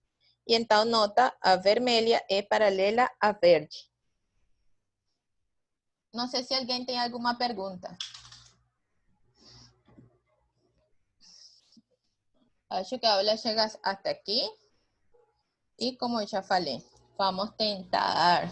e então nota, a vermelha é paralela à verde. Não sei se alguém tem alguma pergunta. Acho que a aula chega até aqui. E como eu já falei, vamos tentar